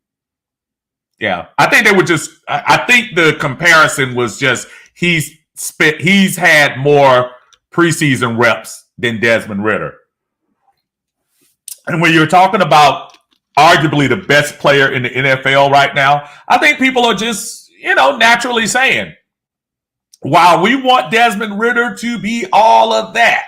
Yeah, I think they were I think the comparison was just he's had more preseason reps than Desmond Ridder. And when you're talking about arguably the best player in the NFL right now, I think people are just, naturally saying, while we want Desmond Ridder to be all of that,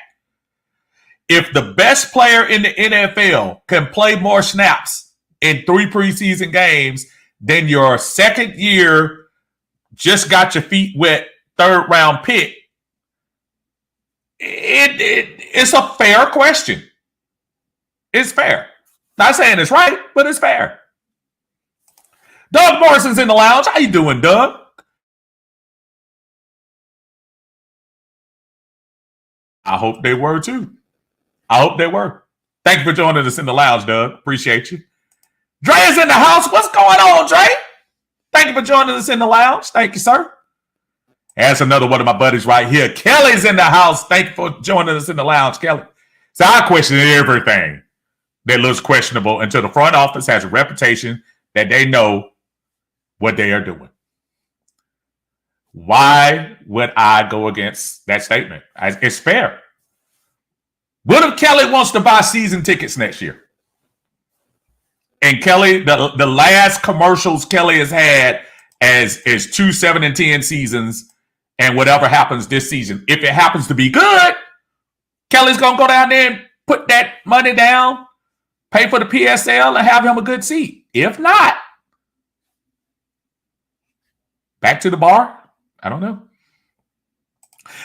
if the best player in the NFL can play more snaps in 3 preseason games than your second year, just got your feet wet, 3rd round pick, it's a fair question. It's fair. Not saying it's right, but it's fair. Doug Morrison's in the lounge. How you doing, Doug? I hope they were too. I hope they were. Thank you for joining us in the lounge, Doug. Appreciate you. Dre is in the house. What's going on, Dre? Thank you for joining us in the lounge. Thank you, sir. That's another one of my buddies right here. Kelly's in the house. Thank you for joining us in the lounge, Kelly. So I question everything that looks questionable until the front office has a reputation that they know what they are doing. Why would I go against that statement? It's fair. What if Kelly wants to buy season tickets next year? And Kelly, the last commercials Kelly has had as 2 7-10 seasons, and whatever happens this season, if it happens to be good, Kelly's gonna go down there and put that money down, pay for the PSL, and have him a good seat. If not, back to the bar. I don't know.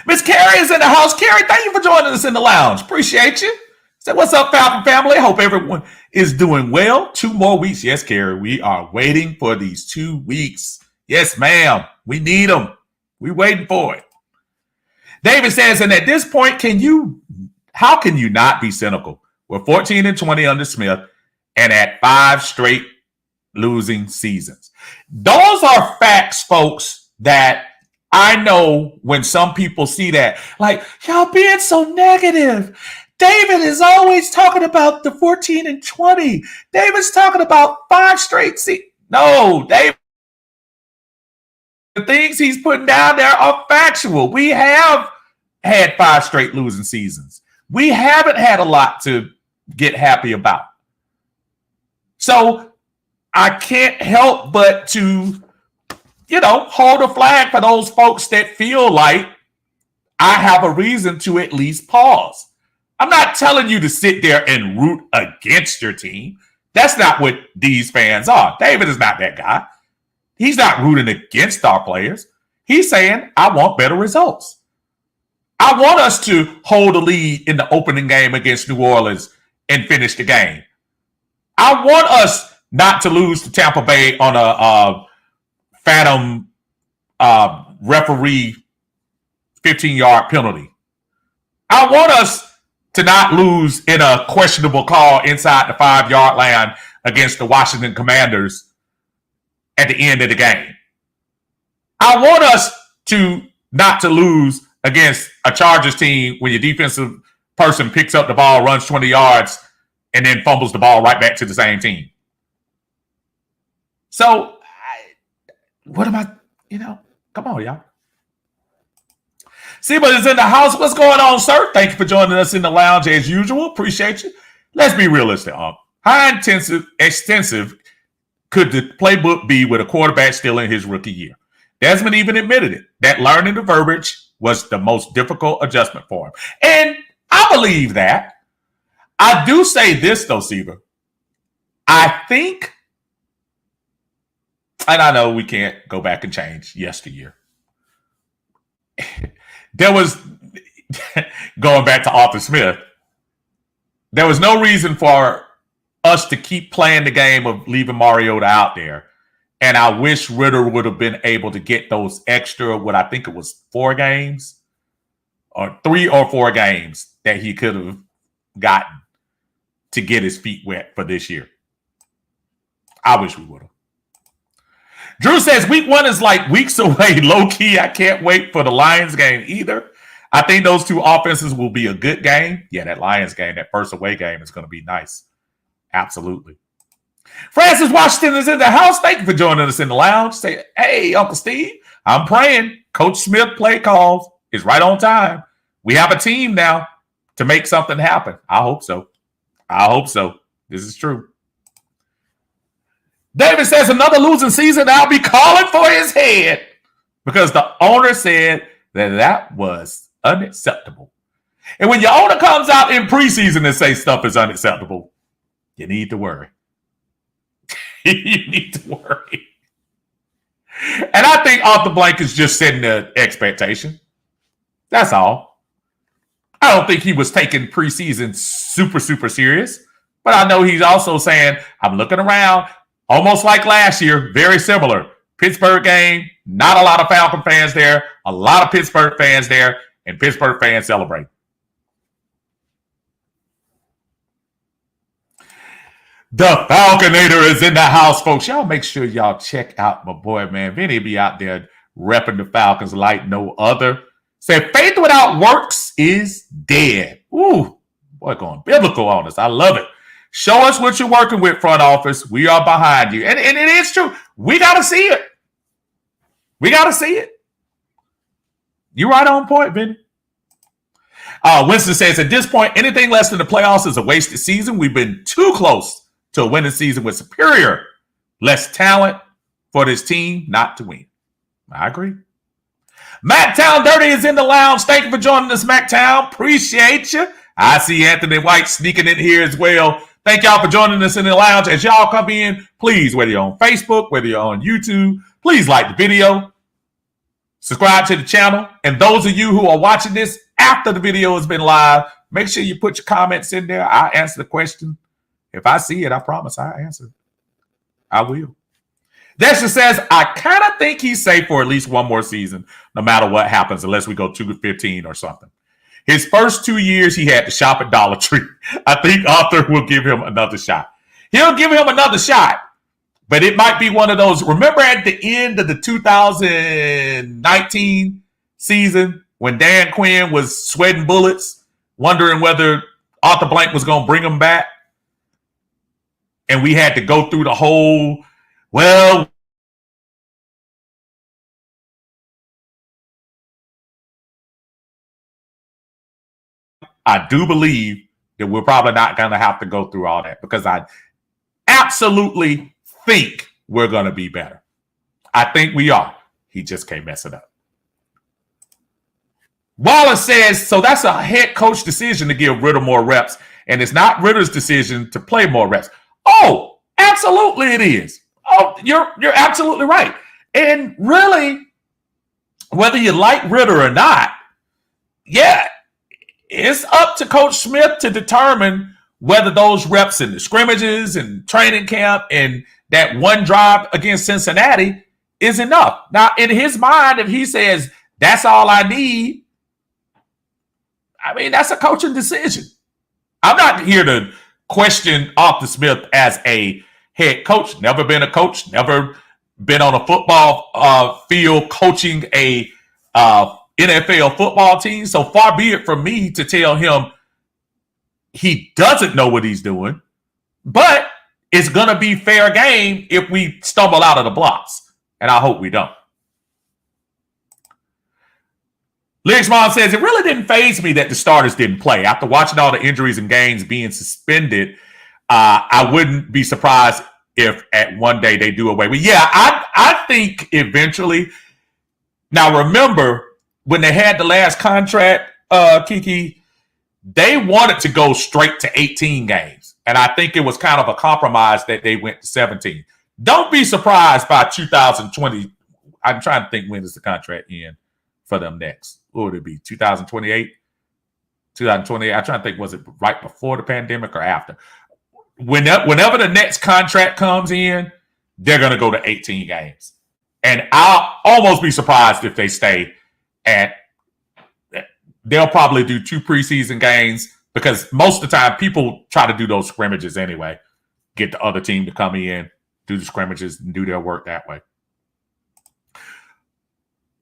Miss Carrie is in the house. Carrie, thank you for joining us in the lounge. Appreciate you. Say, what's up, Falcon family? Hope everyone is doing well. 2 more weeks. Yes, Carrie, we are waiting for these 2 weeks. Yes, ma'am. We need them. We're waiting for it. David says, and at this point, how can you not be cynical? We're 14-20 under Smith and at 5 straight losing seasons. Those are facts, folks, that I know when some people see that, like, y'all being so negative. David is always talking about the 14-20. David's talking about 5 straight seasons. No, David, the things he's putting down there are factual. We have had 5 straight losing seasons. We haven't had a lot to get happy about. So I can't help but to, hold a flag for those folks that feel like I have a reason to at least pause. I'm not telling you to sit there and root against your team. That's not what these fans are. David is not that guy. He's not rooting against our players. He's saying, I want better results. I want us to hold a lead in the opening game against New Orleans and finish the game. I want us not to lose to Tampa Bay on a phantom referee 15-yard penalty. I want us to not lose in a questionable call inside the 5-yard line against the Washington Commanders at the end of the game. I want us to not to lose against a Chargers team when your defensive person picks up the ball, runs 20 yards, and then fumbles the ball right back to the same team. So, come on, y'all. Seba is in the house. What's going on, sir? Thank you for joining us in the lounge as usual. Appreciate you. Let's be realistic. How extensive could the playbook be with a quarterback still in his rookie year? Desmond even admitted it. That learning the verbiage was the most difficult adjustment for him. And I believe that. I do say this, though, Seba. I think, and I know we can't go back and change yesteryear. There was, going back to Arthur Smith, there was no reason for us to keep playing the game of leaving Mariota out there. And I wish Ritter would have been able to get those extra, what I think it was 4 games, or 3 or 4 games that he could have gotten to get his feet wet for this year. I wish we would have. Drew says week 1 is like weeks away. Low key, I can't wait for the Lions game either. I think those 2 offenses will be a good game. Yeah, that Lions game, that first away game is going to be nice. Absolutely. Francis Washington is in the house. Thank you for joining us in the lounge. Say, hey, Uncle Steve, I'm praying Coach Smith play calls is right on time. We have a team now to make something happen. I hope so. This is true. David says another losing season, I'll be calling for his head because the owner said that was unacceptable. And when your owner comes out in preseason and say stuff is unacceptable, you need to worry. You need to worry. And I think Arthur Blank is just setting the expectation. That's all. I don't think he was taking preseason super, super serious. But I know he's also saying, I'm looking around, almost like last year, very similar. Pittsburgh game, not a lot of Falcon fans there, a lot of Pittsburgh fans there, and Pittsburgh fans celebrate. The Falconator is in the house, folks. Y'all make sure y'all check out my boy, man. Vinny be out there repping the Falcons like no other. Said, faith without works is dead. Ooh, boy, going biblical on us. I love it. Show us what you're working with, front office. We are behind you. And it is true. We got to see it. You're right on point, Vinny. Winston says, at this point, anything less than the playoffs is a wasted season. We've been too close to a winning season with superior, less talent for this team not to win. I agree. Macktown Dirty is in the lounge. Thank you for joining us, Macktown. Appreciate you. I see Anthony White sneaking in here as well. Thank y'all for joining us in the lounge. As y'all come in, please, whether you're on Facebook, whether you're on YouTube, please like the video, subscribe to the channel. And those of you who are watching this after the video has been live, make sure you put your comments in there. I'll answer the question. If I see it, I promise I'll answer it. I will. Desha says, I kind of think he's safe for at least one more season, no matter what happens, unless we go 2-15 or something. His first 2 years, he had to shop at Dollar Tree. I think Arthur will give him another shot. He'll give him another shot, but it might be one of those. Remember at the end of the 2019 season when Dan Quinn was sweating bullets, wondering whether Arthur Blank was going to bring him back? And we had to go through the whole, well, I do believe that we're probably not going to have to go through all that because I absolutely think we're going to be better. I think we are. He just can't mess it up. Wallace says, so that's a head coach decision to give Ritter more reps, and it's not Ritter's decision to play more reps. Oh, absolutely it is. Oh, you're absolutely right. And really, whether you like Ritter or not, yeah, it's up to Coach Smith to determine whether those reps in the scrimmages and training camp and that one drive against Cincinnati is enough. Now, in his mind, if he says, that's all I need, I mean, that's a coaching decision. I'm not here to question Arthur Smith as a head coach. Never been a coach, never been on a football field coaching a NFL football team. So far be it from me to tell him he doesn't know what he's doing, but it's going to be fair game if we stumble out of the blocks. And I hope we don't. Lex Mom says, it really didn't faze me that the starters didn't play. After watching all the injuries and games being suspended, I wouldn't be surprised if at one day they do away with. Yeah, I think eventually. Now, remember, when they had the last contract, Kiki, they wanted to go straight to 18 games. And I think it was kind of a compromise that they went to 17. Don't be surprised by 2020. I'm trying to think when does the contract end for them next. What would it be? 2028? 2028. I'm trying to think, was it right before the pandemic or after? Whenever the next contract comes in, they're going to go to 18 games. And I'll almost be surprised if they stay at, they'll probably do 2 preseason games because most of the time people try to do those scrimmages anyway. Get the other team to come in, do the scrimmages, and do their work that way.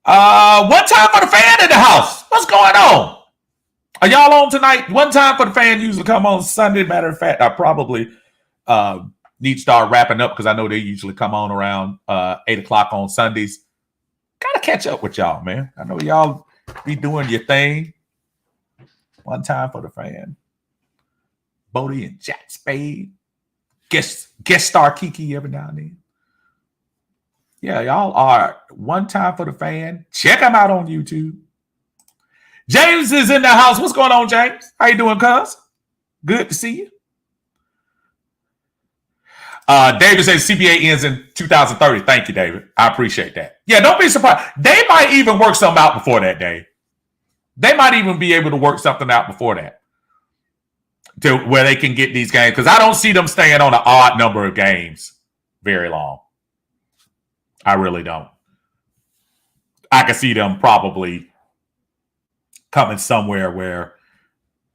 One time for the fan in the house. What's going on? Are y'all on tonight? One time for the fan usually come on Sunday. Matter of fact, I probably need to start wrapping up because I know they usually come on around 8 o'clock on Sundays. Gotta catch up with y'all, man. I know y'all be doing your thing. One time for the fan. Bodie and Jack Spade. Guest star Kiki every now and then. Yeah, y'all are one time for the fan. Check them out on YouTube. James is in the house. What's going on, James? How you doing, cuz? Good to see you. David says CBA ends in 2030. Thank you, David. I appreciate that. Yeah, don't be surprised. They might even work something out before that, Dave. They might even be able to work something out before that to where they can get these games because I don't see them staying on an odd number of games very long. I really don't. I can see them probably coming somewhere where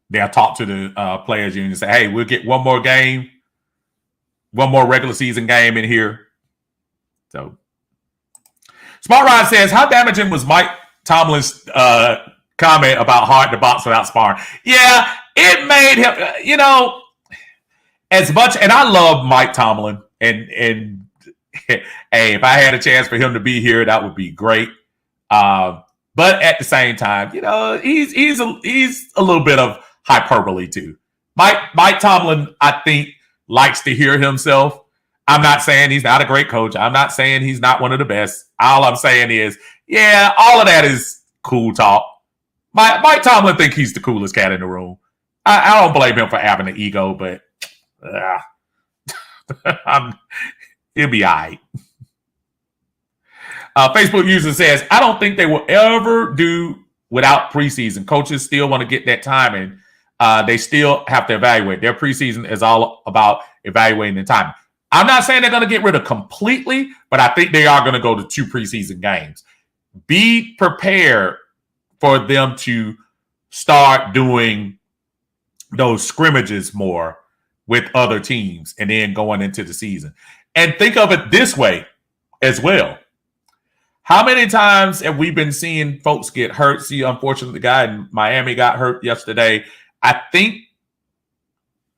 they'll talk to the players union and say, hey, we'll get one more game, one more regular season game in here. So, Smart Rod says, how damaging was Mike Tomlin's comment about hard to box without sparring? Yeah, it made him, as much, and I love Mike Tomlin, and hey, if I had a chance for him to be here, that would be great. But at the same time, he's a little bit of hyperbole too. Mike Tomlin, I think, likes to hear himself. I'm not saying he's not a great coach. I'm not saying he's not one of the best. All I'm saying is, yeah, all of that is cool talk. Mike Tomlin think he's the coolest cat in the room. I don't blame him for having an ego, but he'll be all right. Facebook user says, I don't think they will ever do without preseason. Coaches still want to get that time in. They still have to evaluate. Their preseason is all about evaluating the time. I'm not saying they're going to get rid of completely, but I think they are going to go to 2 preseason games. Be prepared for them to start doing those scrimmages more with other teams and then going into the season. And think of it this way as well. How many times have we been seeing folks get hurt? See, unfortunately, the guy in Miami got hurt yesterday. I think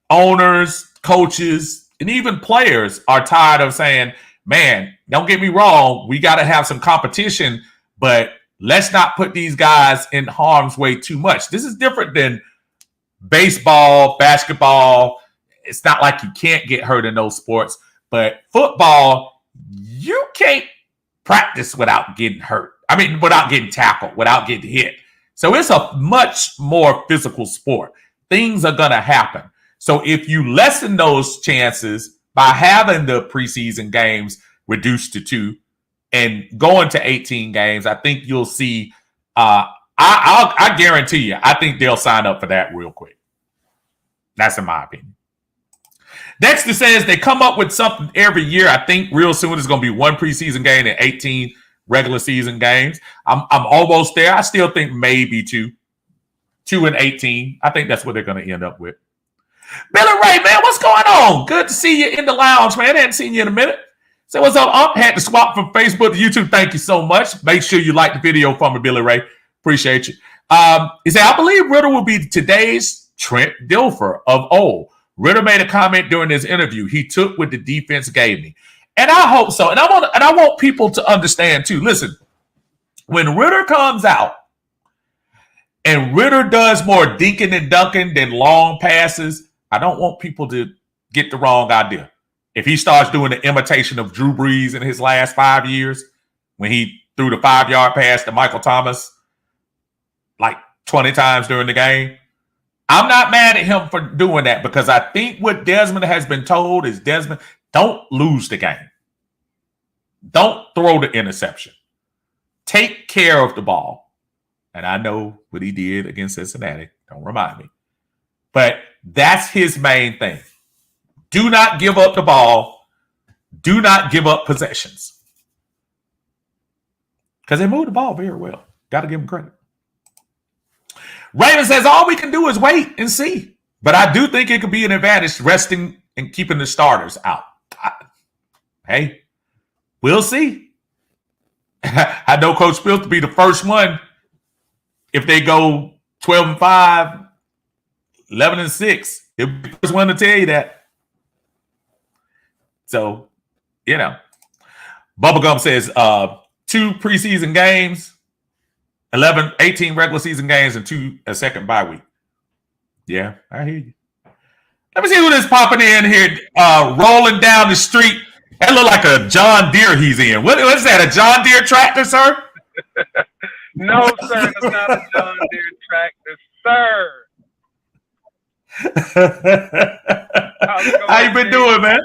owners, coaches, and even players are tired of saying, man, don't get me wrong, we got to have some competition, but let's not put these guys in harm's way too much. This is different than baseball, basketball. It's not like you can't get hurt in those sports, but football, you can't practice without getting hurt. I mean, without getting tackled, without getting hit. So it's a much more physical sport. Things are going to happen. So if you lessen those chances by having the preseason games reduced to 2 and going to 18 games, I think you'll see, I guarantee you, I think they'll sign up for that real quick. That's in my opinion. Next, it says they come up with something every year. I think real soon it's going to be 1 preseason game and 18 regular season games. I'm almost there. I still think maybe 2 and 18. I think that's what they're going to end up with. Billy Ray, man, what's going on? Good to see you in the lounge, man. I hadn't seen you in a minute. Say what's up, Had to swap from Facebook to YouTube. Thank you so much. Make sure you like the video for me, Billy Ray. Appreciate you. He said, I believe Ritter will be today's Trent Dilfer of old. Ritter made a comment during his interview. He took what the defense gave me. And I hope so. And I want people to understand too. Listen, when Ritter comes out and Ritter does more dinking and dunking than long passes, I don't want people to get the wrong idea. If he starts doing the imitation of Drew Brees in his last 5 years, when he threw the 5-yard pass to Michael Thomas like 20 times during the game, I'm not mad at him for doing that, because I think what Desmond has been told is, Desmond, don't lose the game. Don't throw the interception. Take care of the ball. And I know what he did against Cincinnati. Don't remind me. But that's his main thing. Do not give up the ball. Do not give up possessions. Because they moved the ball very well. Got to give him credit. Raven says all we can do is wait and see. But I do think it could be an advantage resting and keeping the starters out. Hey, we'll see. I know Coach Fields to be the first one if they go 12-5, 11-6. He'll be the first one to tell you that. So, you know. Bubblegum says 2 preseason games, 18 regular season games, and 2 a second bye week. Yeah, I hear you. Let me see who this popping in here, rolling down the street. That look like a John Deere he's in. What is that, a John Deere tractor, sir? No, sir, it's not a John Deere tractor, sir. How you been doing, man?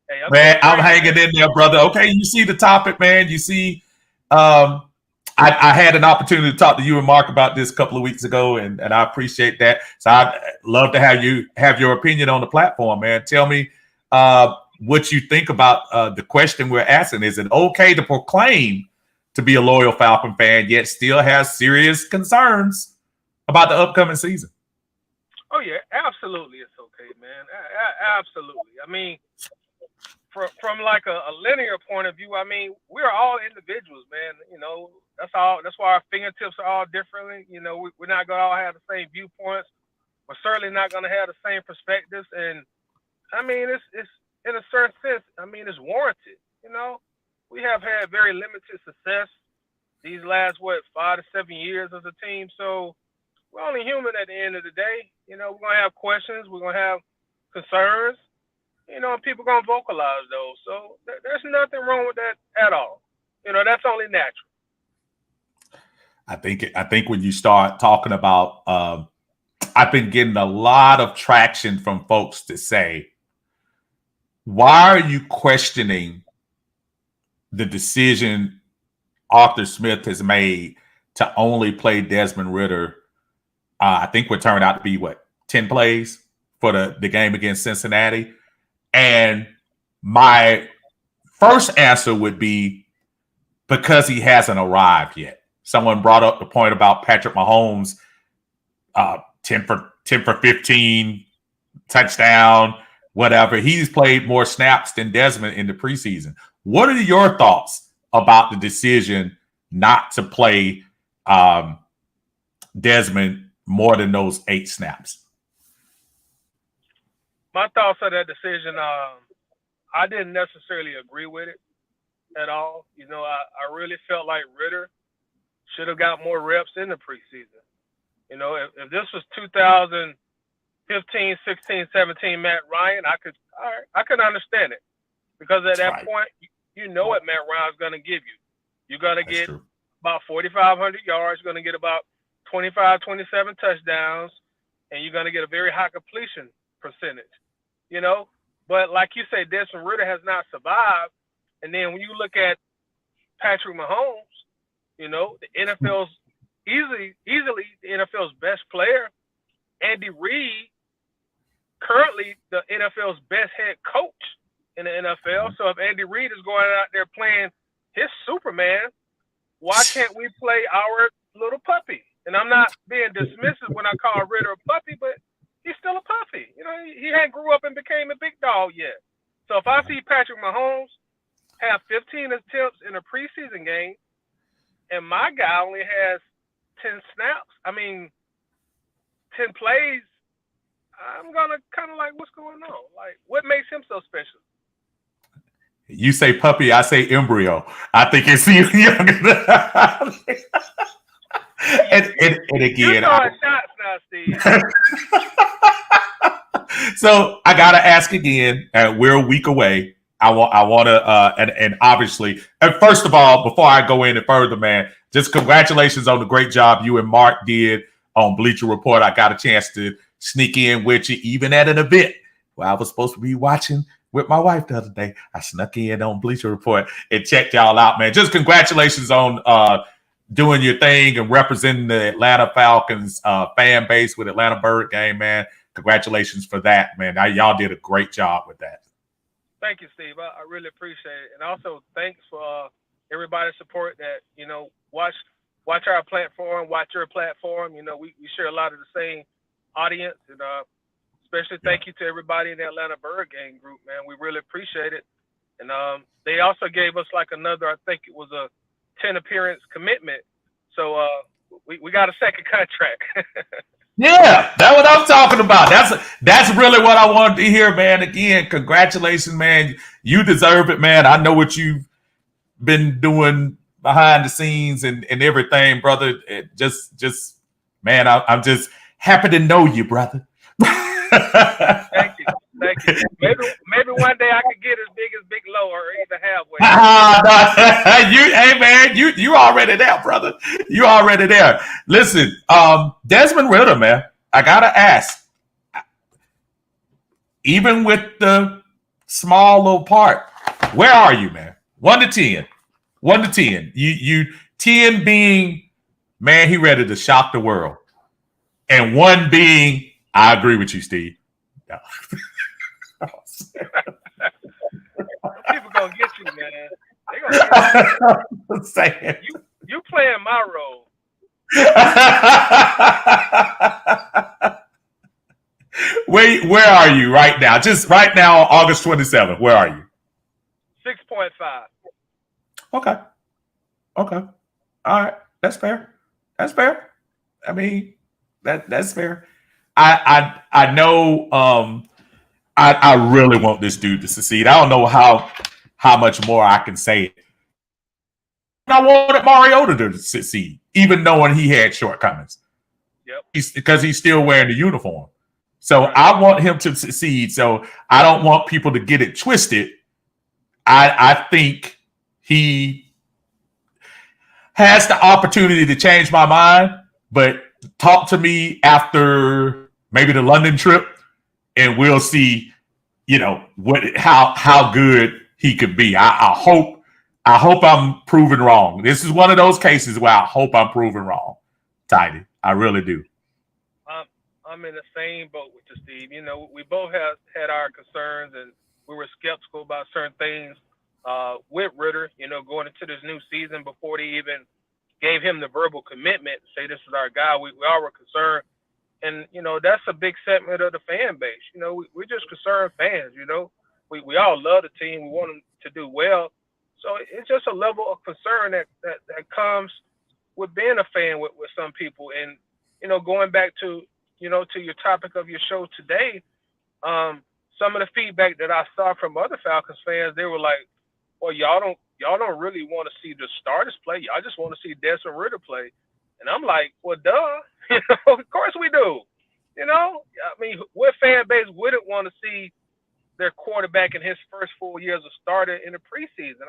Hey, man, I'm hanging in there, brother. Okay, you see the topic, man. You see, I had an opportunity to talk to you and Mark about this a couple of weeks ago, and I appreciate that. So I'd love to have you have your opinion on the platform, man. Tell me what you think about the question we're asking. Is it okay to proclaim to be a loyal Falcon fan, yet still has serious concerns about the upcoming season? Oh, yeah, absolutely it's okay, man. Absolutely. I mean, from like a linear point of view, I mean, we're all individuals, man. You know, that's all. That's why our fingertips are all different. You know, we're not going to all have the same viewpoints. We're certainly not going to have the same perspectives. And, I mean, it's in a certain sense, I mean, it's warranted. You know, we have had very limited success these last, 5 to 7 years as a team. So we're only human at the end of the day. You know, we're going to have questions. We're going to have concerns. People gonna vocalize those. So there's nothing wrong with that at all. That's only natural. I think when you start talking about, I've been getting a lot of traction from folks to say, why are you questioning the decision Arthur Smith has made to only play Desmond Ridder? I think what turned out to be 10 plays for the game against Cincinnati. And my first answer would be because he hasn't arrived yet. Someone brought up the point about Patrick Mahomes, 10 for 15, touchdown, whatever. He's played more snaps than Desmond in the preseason. What are your thoughts about the decision not to play Desmond more than those 8 snaps? My thoughts on that decision, I didn't necessarily agree with it at all. I really felt like Ridder should have got more reps in the preseason. If this was 2015, 16, 17 Matt Ryan, I could understand it, because at that point, what Matt Ryan's going to give you. You're going to get about 4,500 yards. You're going to get about 25, 27 touchdowns, and you're going to get a very high completion percentage. But like you say, Desmond Ridder has not survived. And then when you look at Patrick Mahomes, the NFL's easily the NFL's best player. Andy Reid, currently the NFL's best head coach in the NFL. So if Andy Reid is going out there playing his Superman, why can't we play our little puppy? And I'm not being dismissive when I call Ridder a puppy, but he's still a puppy. He hadn't grew up and became a big dog yet. So if I see Patrick Mahomes have 15 attempts in a preseason game, and my guy only has 10 snaps, 10 plays, I'm going to kind of like, what's going on? Like, what makes him so special? You say puppy, I say embryo. I think it's you. and again, you're throwing shots now, Steve. So I gotta ask again. We're a week away. I want to, and obviously, and first of all, before I go any further, man, just congratulations on the great job you and Mark did on Bleacher Report. I got a chance to sneak in with you, even at an event where I was supposed to be watching with my wife the other day. I snuck in on Bleacher Report and checked y'all out, man. Just congratulations on doing your thing and representing the Atlanta Falcons fan base with Atlanta Bird Game, man. Congratulations for that, man. Y'all did a great job with that. Thank you, Steve. I really appreciate it. And also thanks for everybody's support that, watch our platform, watch your platform. We share a lot of the same audience. And especially thank you to everybody in the Atlanta Bird Game group, man. We really appreciate it. And they also gave us like another, I think it was a 10 appearance commitment. So we got a second contract. Yeah, that's what I'm talking about. That's really what I wanted to hear, man. Again, congratulations, man. You deserve it, man. I know what you've been doing behind the scenes and everything, brother. Just man, I'm just happy to know you, brother. Thank you. Maybe one day I could get as big as Big Low or either halfway. Hey man, you already there, brother. You already there. Listen, Desmond Ridder, man, I gotta ask. Even with the small little part, where are you, man? 1 to 10. 1 to 10. You 10 being, man, he ready to shock the world. And 1 being, I agree with you, Steve. No. People gonna get you, man. They gonna get you. You playing my role. Where are you right now? Just right now, August 27th. Where are you? 6.5. Okay. All right. That's fair. I mean, that's fair. I know. I really want this dude to succeed. I don't know how much more I can say. I wanted Mariota to succeed, even knowing he had shortcomings. Yep. Because he's still wearing the uniform. So I want him to succeed. So I don't want people to get it twisted. I think he has the opportunity to change my mind, but talk to me after maybe the London trip, and we'll see, how good he could be. I hope I'm proven wrong. This is one of those cases where I hope I'm proven wrong, Tidy. I really do. I'm in the same boat with you, Steve. We both have had our concerns, and we were skeptical about certain things with Ritter, going into this new season before they even gave him the verbal commitment to say this is our guy. We all were concerned. And, that's a big segment of the fan base. We're just concerned fans, We all love the team. We want them to do well. So it's just a level of concern that comes with being a fan with some people. And, going back to your topic of your show today, some of the feedback that I saw from other Falcons fans, they were like, well, y'all don't really want to see the starters play. Y'all just want to see Desmond Ritter play. And I'm like, well, duh. Of course we do. What fan base wouldn't want to see their quarterback in his first full year as a starter in the preseason?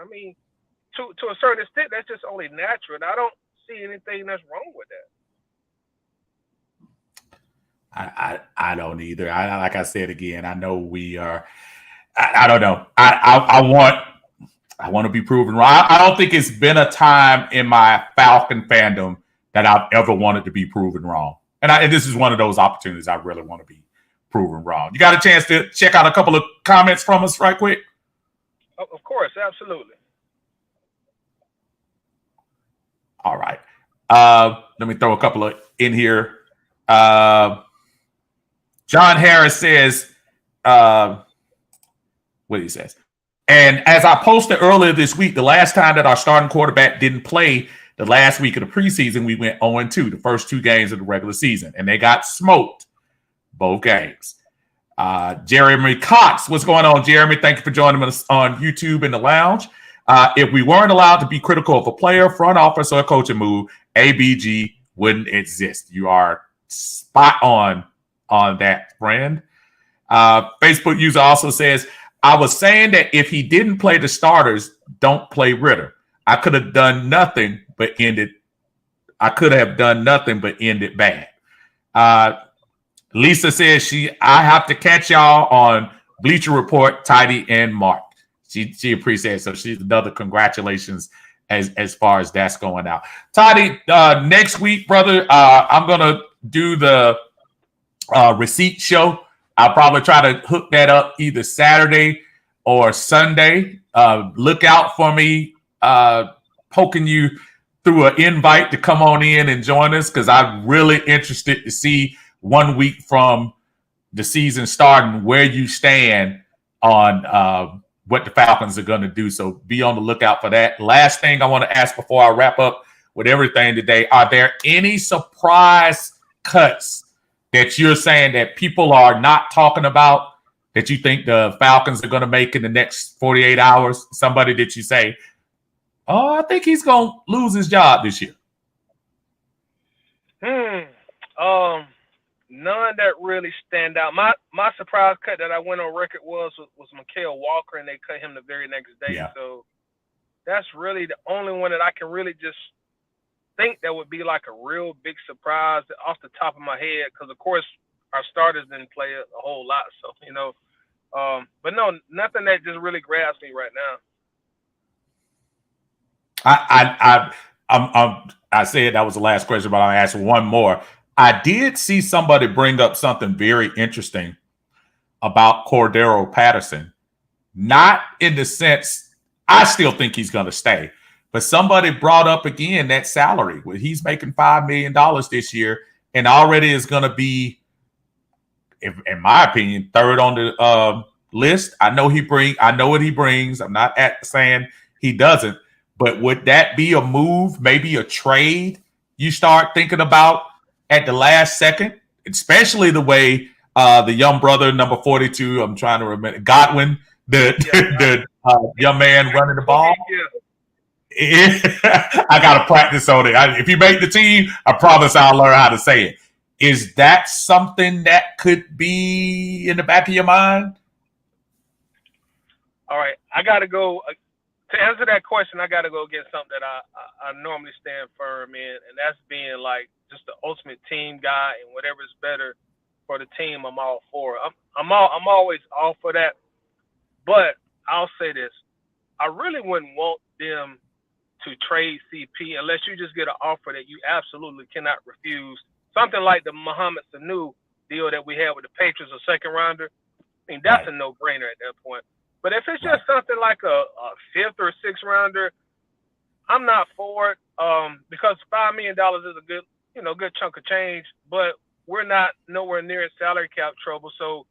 To a certain extent, that's just only natural. And I don't see anything that's wrong with that. I don't either. Like I said again, I know we are. I don't know. I want to be proven wrong. I don't think it's been a time in my Falcon fandom that I've ever wanted to be proven wrong. And this is one of those opportunities I really want to be proven wrong. You got a chance to check out a couple of comments from us right quick? Of course, absolutely. All right. Let me throw a couple of in here. John Harris says, what he says. And as I posted earlier this week, the last time that our starting quarterback didn't play the last week of the preseason, we went 0-2, the first 2 games of the regular season, and they got smoked both games. Jeremy Cox, what's going on, Jeremy? Thank you for joining us on YouTube in the lounge. If we weren't allowed to be critical of a player, front office, or a coaching move, ABG wouldn't exist. You are spot on that, friend. Facebook user also says, I was saying that if he didn't play the starters, don't play Ritter. I could have done nothing but ended bad. Lisa says I have to catch y'all on Bleacher Report, Tidy, and Mark. She appreciates it. So she's another congratulations as far as that's going out. Tidy, next week, brother, I'm gonna do the receipt show. I'll probably try to hook that up either Saturday or Sunday. Look out for me poking you through an invite to come on in and join us, because I'm really interested to see 1 week from the season starting where you stand on what the Falcons are going to do. So be on the lookout for that. Last thing I want to ask before I wrap up with everything today, are there any surprise cuts that you're saying that people are not talking about that you think the Falcons are going to make in the next 48 hours? Somebody that you say, oh, I think he's going to lose his job this year. None that really stand out. My surprise cut that I went on record was Mikael Walker, and they cut him the very next day. Yeah. So that's really the only one that I can really just think that would be like a real big surprise off the top of my head, because of course our starters didn't play a whole lot. So, but no, nothing that just really grabs me right now. I said that was the last question, but I'll ask one more. I did see somebody bring up something very interesting about Cordero Patterson. Not in the sense, I still think he's going to stay, but somebody brought up again that salary. He's making $5 million this year and already is going to be, in my opinion, third on the list. I know what he brings. I'm not saying he doesn't, but would that be a move, maybe a trade you start thinking about at the last second, especially the way the young brother, number 42, I'm trying to remember, Godwin, the young man running the ball? I got to practice on it. If you make the team, I promise I'll learn how to say it. Is that something that could be in the back of your mind? All right, I got to go. To answer that question, I got to go against something that I normally stand firm in, and that's being like just the ultimate team guy, and whatever's better for the team, I'm all for it. I'm always all for that. But I'll say this: I really wouldn't want them to trade CP unless you just get an offer that you absolutely cannot refuse. Something like the Mohamed Sanu deal that we had with the Patriots, a second rounder. I mean, that's a no-brainer at that point. But if it's just something like a fifth or sixth rounder, I'm not for it because $5 million is a good chunk of change. But we're not nowhere near salary cap trouble, so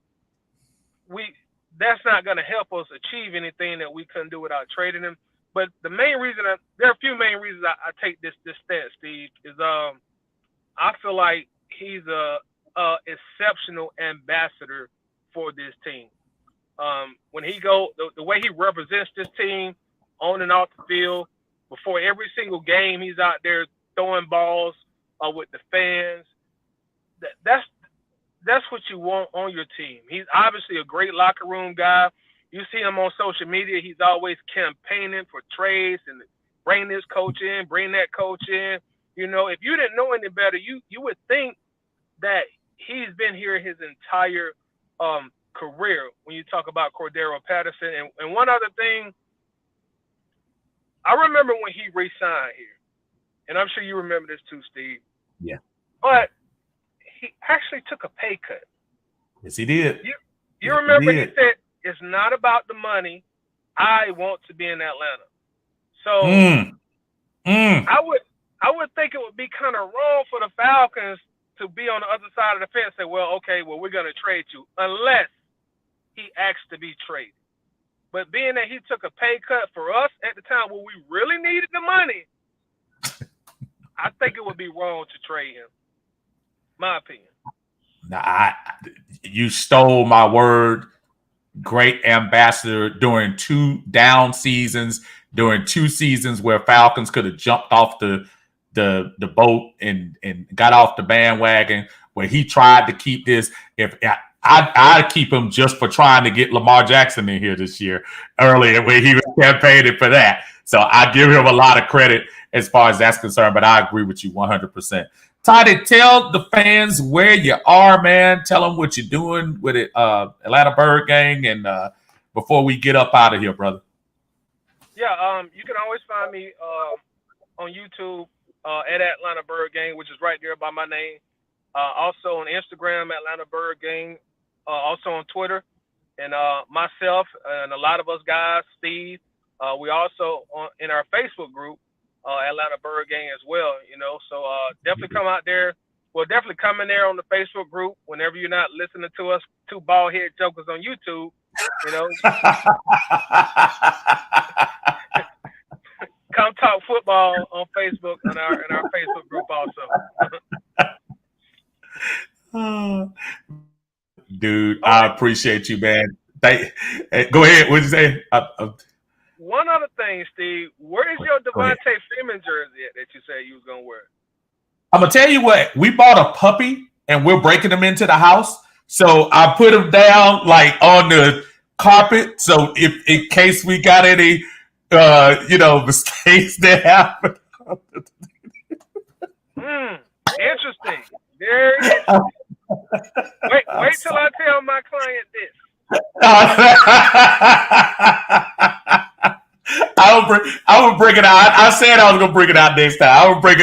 that's not going to help us achieve anything that we couldn't do without trading him. But the main reason there are a few main reasons I take this stance, Steve, is I feel like he's a exceptional ambassador for this team. When he the way he represents this team on and off the field, before every single game, he's out there throwing balls with the fans. That's what you want on your team. He's obviously a great locker room guy. You see him on social media. He's always campaigning for trades and bring this coach in, bring that coach in. You know, if you didn't know any better, you would think that he's been here his entire career when you talk about Cordero Patterson. And one other thing, I remember when he re-signed here, and I'm sure you remember this too, Steve. Yeah. But he actually took a pay cut. Yes, he did. You remember he said, it's not about the money. I want to be in Atlanta. So I would think it would be kind of wrong for the Falcons to be on the other side of the fence and say, well, okay, well, we're going to trade you unless he asked to be traded. But being that he took a pay cut for us at the time when we really needed the money, I think it would be wrong to trade him. My opinion. Nah, you stole my word. Great ambassador during 2 down seasons, during 2 seasons where Falcons could have jumped off the boat and got off the bandwagon, where he tried to keep this. If I'd keep him just for trying to get Lamar Jackson in here this year earlier when he was campaigning for that. So I give him a lot of credit as far as that's concerned, but I agree with you 100%. Toddy, tell the fans where you are, man. Tell them what you're doing with it, Atlanta Bird Gang, and before we get up out of here, brother. Yeah, you can always find me on YouTube at Atlanta Bird Gang, which is right there by my name. Also on Instagram, Atlanta Bird Gang. Also on Twitter. And myself and a lot of us guys, Steve, we also in our Facebook group, Atlanta Bird Gang as well, you know. So definitely come out there. Well, definitely come in there on the Facebook group whenever you're not listening to us, 2 bald-head jokers on YouTube, you know. Come talk football on Facebook in our Facebook group also. Dude, I appreciate you, man. Go ahead. What did you say? One other thing, Steve. Where is your Devontae Freeman jersey at that you said you was going to wear? I'm going to tell you what. We bought a puppy, and we're breaking him into the house. So I put him down, like, on the carpet. So if in case we got any, mistakes that happen. Interesting. Very interesting. Wait till I tell my client this. I would bring it out. I said I was gonna bring it out next time. I would bring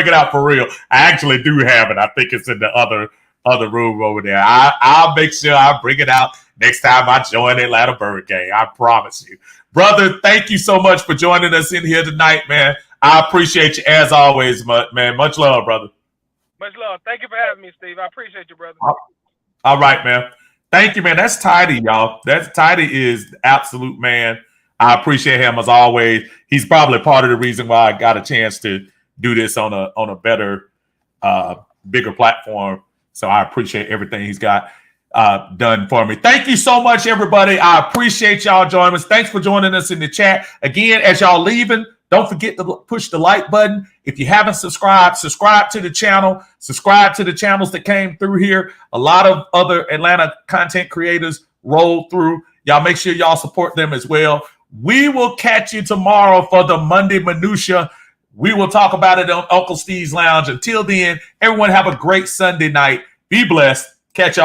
it out for real. I actually do have it. I think it's in the other room over there. I'll make sure I bring it out next time I join Atlanta Bird Gang. I promise you, brother. Thank you so much for joining us in here tonight, man. I appreciate you as always, man. Much love, brother. Much love. Thank you for having me, Steve. I appreciate you, brother. All right, man. Thank you, man. That's Tidy, y'all. Tidy is the absolute man. I appreciate him as always. He's probably part of the reason why I got a chance to do this on a better, bigger platform. So I appreciate everything he's got done for me. Thank you so much, everybody. I appreciate y'all joining us. Thanks for joining us in the chat. Again, as y'all leaving, Don't forget to push the like button. If you haven't subscribed, subscribe to the channel. Subscribe to the channels that came through here. A lot of other Atlanta content creators rolled through. Y'all make sure y'all support them as well. We will catch you tomorrow for the Monday Minutia. We will talk about it on Uncle Steve's Lounge. Until then, everyone have a great Sunday night. Be blessed. Catch y'all.